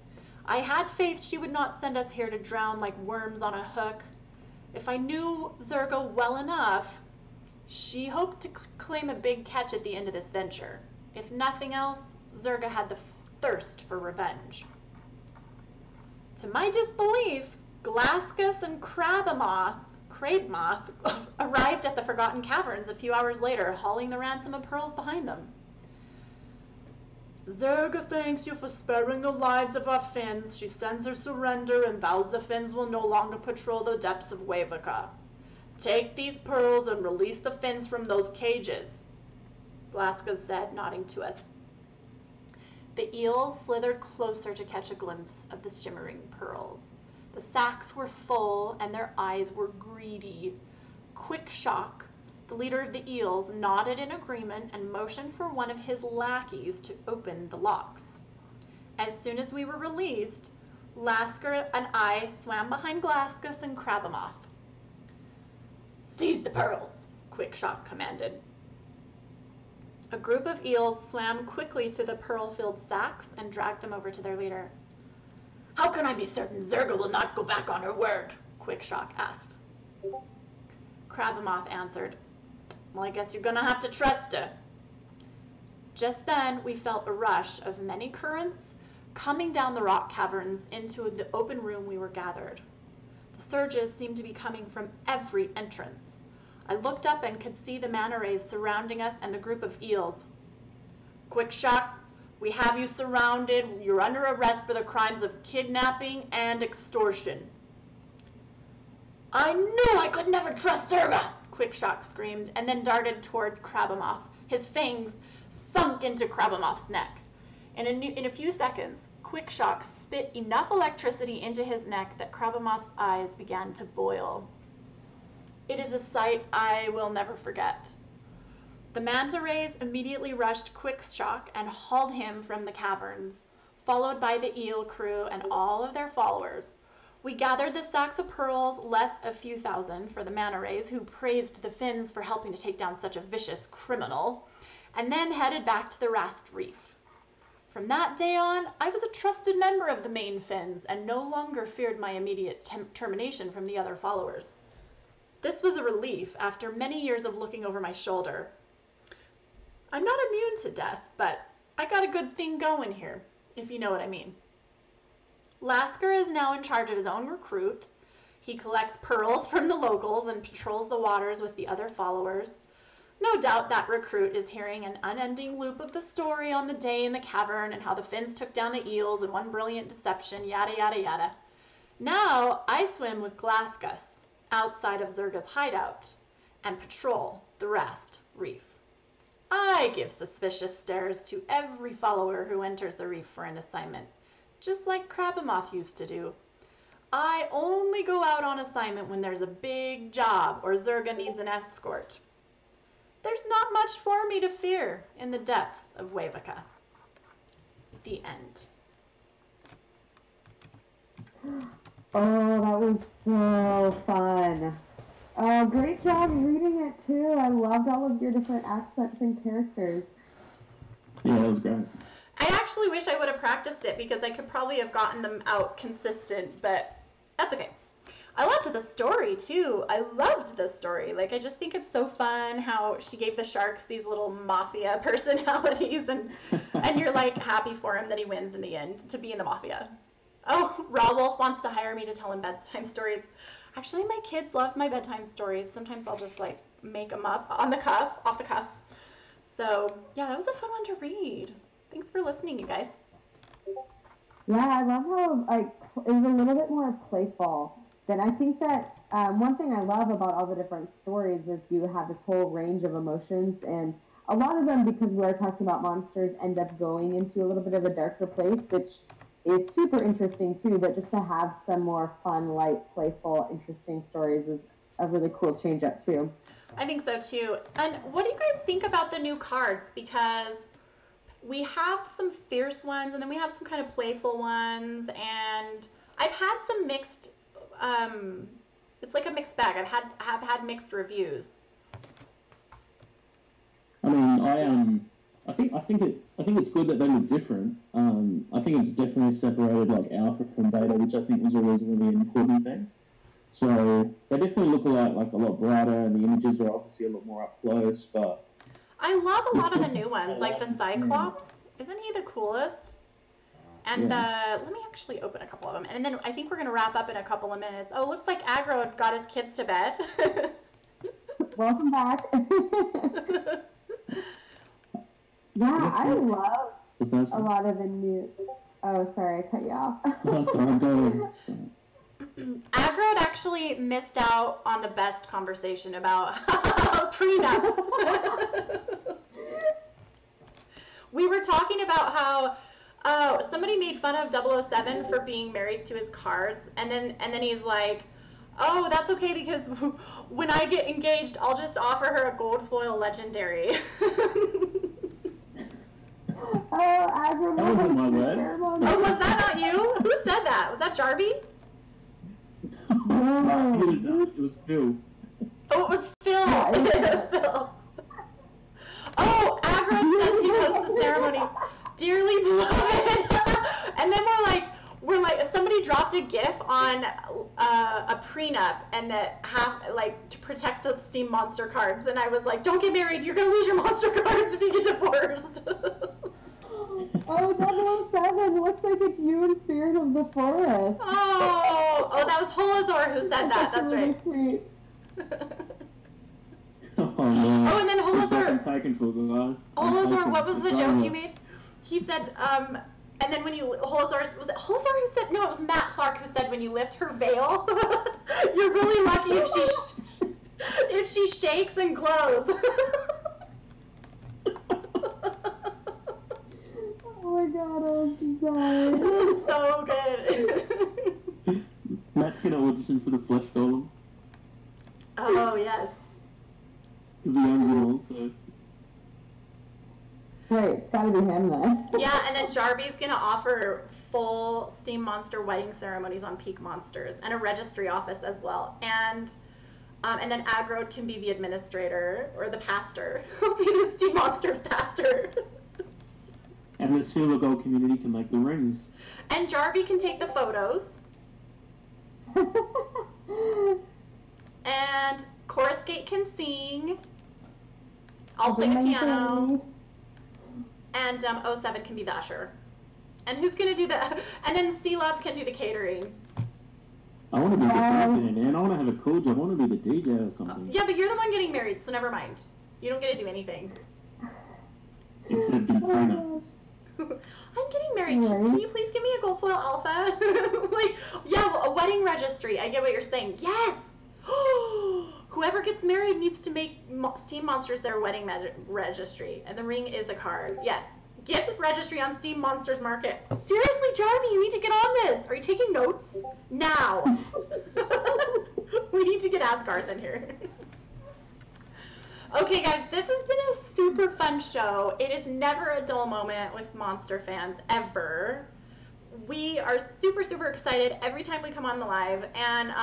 I had faith she would not send us here to drown like worms on a hook. If I knew Zerga well enough, she hoped to claim a big catch at the end of this venture. If nothing else, Zerga had the thirst for revenge. To my disbelief, Glaskus and Crabemoth arrived at the Forgotten Caverns a few hours later, hauling the ransom of pearls behind them. Zerga thanks you for sparing the lives of our fins. She sends her surrender and vows the fins will no longer patrol the depths of Wavika. Take these pearls and release the fins from those cages, Glaskus said, nodding to us. The eels slithered closer to catch a glimpse of the shimmering pearls. The sacks were full and their eyes were greedy. Quick Shock, the leader of the eels, nodded in agreement and motioned for one of his lackeys to open the locks. As soon as we were released, Lasker and I swam behind Glaskus and Crabemoth. Seize the pearls, Quick Shock commanded. A group of eels swam quickly to the pearl-filled sacks and dragged them over to their leader. How can I be certain Zerga will not go back on her word? Quick Shock asked. Crabemoth answered, Well, I guess you're gonna have to trust her. Just then, we felt a rush of many currents coming down the rock caverns into the open room we were gathered. The surges seemed to be coming from every entrance. I looked up and could see the manta rays surrounding us and the group of eels. Quick Shock, we have you surrounded. You're under arrest for the crimes of kidnapping and extortion. I knew I could never trust Zerga, Quick Shock screamed, and then darted toward Crabemoth. His fangs sunk into Crabemoth's neck. In a few seconds, Quick Shock spit enough electricity into his neck that Crabemoth's eyes began to boil. It is a sight I will never forget. The manta rays immediately rushed Quick Shock and hauled him from the caverns, followed by the eel crew and all of their followers. We gathered the sacks of pearls, less a few thousand, for the manta rays, who praised the fins for helping to take down such a vicious criminal, and then headed back to the Rast Reef. From that day on, I was a trusted member of the main fins and no longer feared my immediate termination from the other followers. This was a relief after many years of looking over my shoulder. I'm not immune to death, but I got a good thing going here, if you know what I mean. Lasker is now in charge of his own recruit. He collects pearls from the locals and patrols the waters with the other followers. No doubt that recruit is hearing an unending loop of the story on the day in the cavern and how the fins took down the eels in one brilliant deception, yada yada yada. Now I swim with Glaskus outside of Zerga's hideout and patrol the Rast Reef. I give suspicious stares to every follower who enters the reef for an assignment, just like Crabemoth used to do. I only go out on assignment when there's a big job or Zerga needs an escort. There's not much for me to fear in the depths of Wavika. The end. Oh, that was so fun. Great job reading it too. I loved all of your different accents and characters. Yeah, that was great. I actually wish I would have practiced it because I could probably have gotten them out consistent, but that's okay. I loved the story too. I loved the story. Like, I just think it's so fun how she gave the sharks these little mafia personalities, and you're like happy for him that he wins in the end to be in the mafia. Oh, Raw Wolf wants to hire me to tell him bedtime stories. Actually, my kids love my bedtime stories. Sometimes I'll just like make them up on the cuff, off the cuff. So yeah, that was a fun one to read. Thanks for listening, you guys. Yeah, I love how like it was a little bit more playful. Than I think that one thing I love about all the different stories is you have this whole range of emotions, and a lot of them, because we are talking about monsters, end up going into a little bit of a darker place, which is super interesting too. But just to have some more fun, light, playful, interesting stories is a really cool change up too. I think so too. And what do you guys think about the new cards? Because we have some fierce ones, and then we have some kind of playful ones, and I've had some mixed. It's like a mixed bag. Have had mixed reviews. I mean, I think it's good that they look different. I think it's definitely separated like alpha from beta, which I think was always a really important thing. So they definitely look like a lot brighter, and the images are obviously a lot more up close. But I love a lot of the new ones, like the Cyclops. Isn't he the coolest? And let me actually open a couple of them, and then I think we're gonna wrap up in a couple of minutes. Oh, looks like Aggro got his kids to bed. Welcome back. Yeah, I love a lot of the new. Oh, sorry, I cut you off. Oh, sorry, go ahead. Aggro actually missed out on the best conversation about prenups. We were talking about how somebody made fun of 007 for being married to his cards, and then he's like, oh, that's okay because when I get engaged, I'll just offer her a gold foil legendary. Oh, Aggro. That wasn't my words. Oh, was that not you? Who said that? Was that Jarvie? It was Phil. Oh, it was Phil. It was Phil. Oh, Aggro says he hosts the ceremony. Dearly beloved. And then we're like somebody dropped a gif on a prenup, and that to protect the Steem monster cards, and I was like, don't get married, you're gonna lose your monster cards if you get divorced. Oh, 007, looks like it's you in Spirit of the Forest. Oh, that was Holazor who said that. That's right. Sweet. Oh, man. Oh, and then Holazor. Holazor, what was the joke you made? He said, and then when Holazor, was it Holazor who said, no, it was Matt Clark who said when you lift her veil, you're really lucky if she shakes and glows. Oh my god, I was dying. So good. Matt's gonna audition for the Flesh Golem. Oh, yes. Because he owns it all, so. Wait, it's gotta be him then. Yeah, and then Jarvie's gonna offer full Steem Monster wedding ceremonies on Peak Monsters, and a registry office as well. And then Aggro can be the administrator, or the pastor. He'll be the Steem Monsters pastor. And the Silver Gold community can make the rings. And Jarvie can take the photos. And Chorus Gate can sing. I'll play the piano. And 07 can be the usher. And who's gonna do the? And then C Love can do the catering. I want to be the DJ, man. I want to have a cool job. I want to be the DJ or something. Yeah, but you're the one getting married, so never mind. You don't get to do anything. Except be prenup. I'm getting married. Can you please give me a gold foil alpha? Like, yeah, a wedding registry. I get what you're saying. Yes. Whoever gets married needs to make Steem Monsters their wedding registry, and the ring is a card. Yes. Get the registry on Steem Monsters Market. Seriously, Jarvie, you need to get on this. Are you taking notes? Now. We need to get Asgarth in here. Okay, guys, this has been a super fun show. It is never a dull moment with Monster fans, ever. We are super, super excited every time we come on the live. And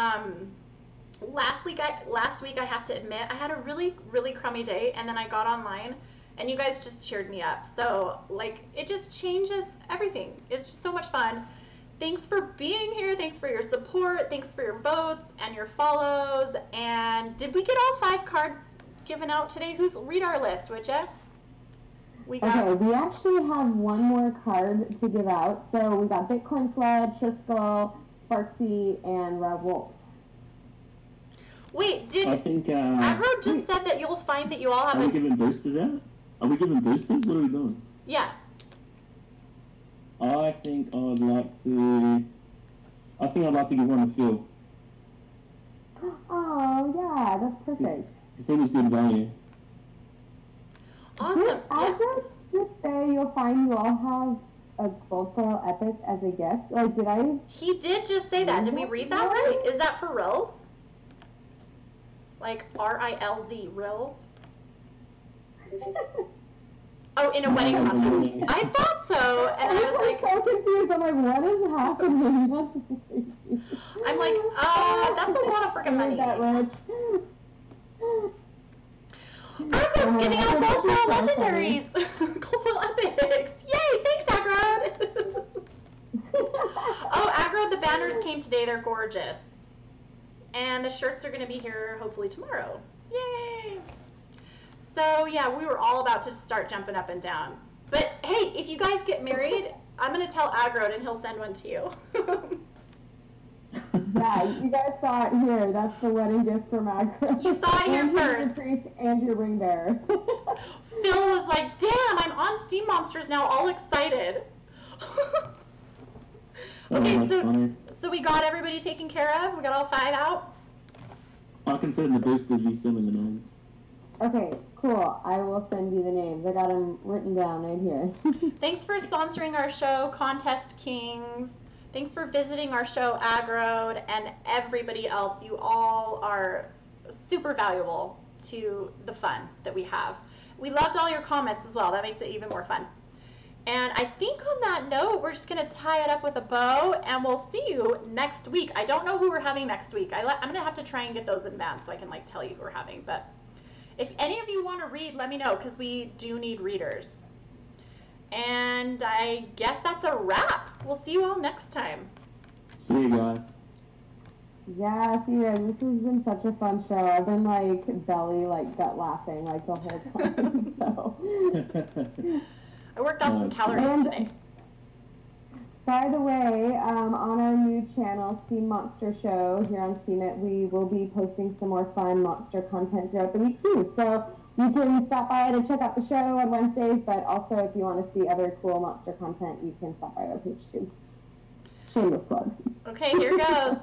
last week, I have to admit, I had a really, really crummy day, and then I got online, and you guys just cheered me up. So, like, it just changes everything. It's just so much fun. thanks for being here. Thanks for your support. Thanks for your votes and your follows. And did we get all 5 cards given out today? Read our list, would you? Okay, we actually have one more card to give out. So we got Bitcoin Flood, Triskel, Sparksy, and Rob Wolf. Wait, did I think, Aggro just said that you'll find that you all have Are we giving boosters out? Are we giving boosters? What are we doing? Yeah. I think I'd like to give one to Phil. Oh, yeah, that's perfect. He seems good value. Awesome. Did Aggro just say you'll find you all have a gold foil epic as a gift? Like, did I? He did just say that. Did we read that right? Is that for Rills? Like R-I-L-Z, Rills? Oh, in a wedding contest. I thought so, and I was like, so confused. I'm like, what is happening? That's crazy. I'm like, that's a lot of freaking money. That rich. Aggrod's giving out gold foil legendaries, gold foil epics. Yay! Thanks, Aggrod. Oh, Aggrod, the banners came today. They're gorgeous, and the shirts are going to be here hopefully tomorrow. Yay! So yeah, we were all about to start jumping up and down. But hey, if you guys get married, I'm gonna tell Aggrod and he'll send one to you. Yeah, you guys saw it here. That's the wedding gift from Aggro. You saw it here first. Priest and your ring bearer. Phil was like, damn, I'm on Steam Monsters now, all excited. Okay, so we got everybody taken care of? We got all 5 out? I can send the boosters, you send me the names. Okay, cool. I will send you the names. I got them written down right here. Thanks for sponsoring our show, Contest Kings. Thanks for visiting our show, Aggrod, and everybody else. You all are super valuable to the fun that we have. We loved all your comments as well. That makes it even more fun. And I think on that note, we're just going to tie it up with a bow, and we'll see you next week. I don't know who we're having next week. I'm going to have to try and get those in advance so I can tell you who we're having, but if any of you want to read, let me know, because we do need readers. And I guess that's a wrap. We'll see you all next time. See you guys. Yeah, see you guys. This has been such a fun show. I've been belly gut laughing the whole time. So I worked off some calories today. By the way, on our new channel, Steam Monster Show, here on Steemit, we will be posting some more fun monster content throughout the week too. So you can stop by to check out the show on Wednesdays, but also if you want to see other cool monster content, you can stop by our page too. Shameless plug. Okay, here goes.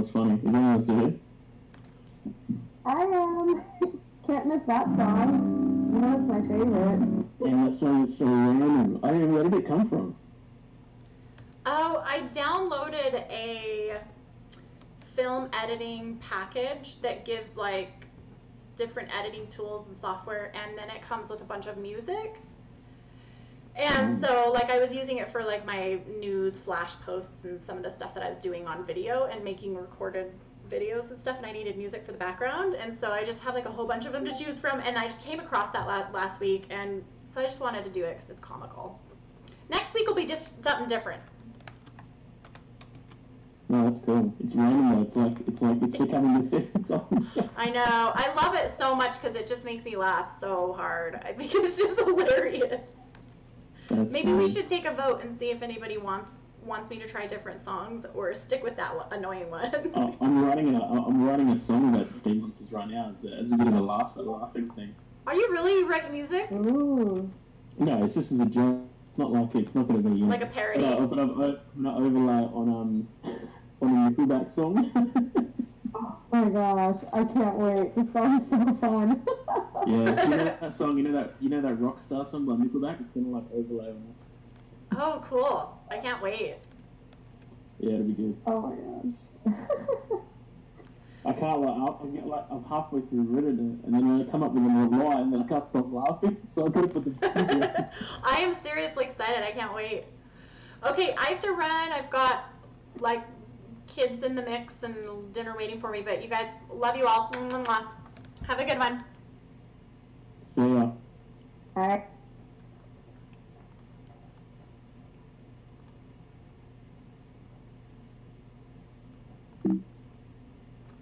was funny. Is anyone else still here? I can't miss that song. You know, it's my favorite. And that song is so random. I don't even know where did it come from. Oh, I downloaded a film editing package that gives like different editing tools and software, and then it comes with a bunch of music. And so like I was using it for like my news flash posts and some of the stuff that I was doing on video and making recorded videos and stuff, and I needed music for the background, and so I just have like a whole bunch of them to choose from, and I just came across that last week, and so I just wanted to do it because it's comical. Next week will be something different. No, that's cool. It's random though. It's becoming the favorite song. I know. I love it so much because it just makes me laugh so hard. I think it's just hilarious. That's Maybe funny. we should take a vote and see if anybody wants me to try different songs or stick with that annoying one. I'm writing a song about the Steam monsters right now as a bit of a laughing thing. Are you really writing music? Ooh. No, it's just as a joke. It's not going to be Like a parody? But I'm gonna overlay on a Nickelback song. Oh my gosh, I can't wait. This song's so fun. Yeah, you know that song. You know that Rockstar song by Nickelback. It's gonna like overlay on that. Oh, cool. I can't wait. Yeah, it'll be good. Oh my gosh. I can't I'm halfway through written it, and then I come up with another line, and then I can't stop laughing. So I gotta put the. I am seriously excited. I can't wait. Okay, I have to run. I've got like kids in the mix and dinner waiting for me, but you guys, love you all. Have a good one. See ya. All right.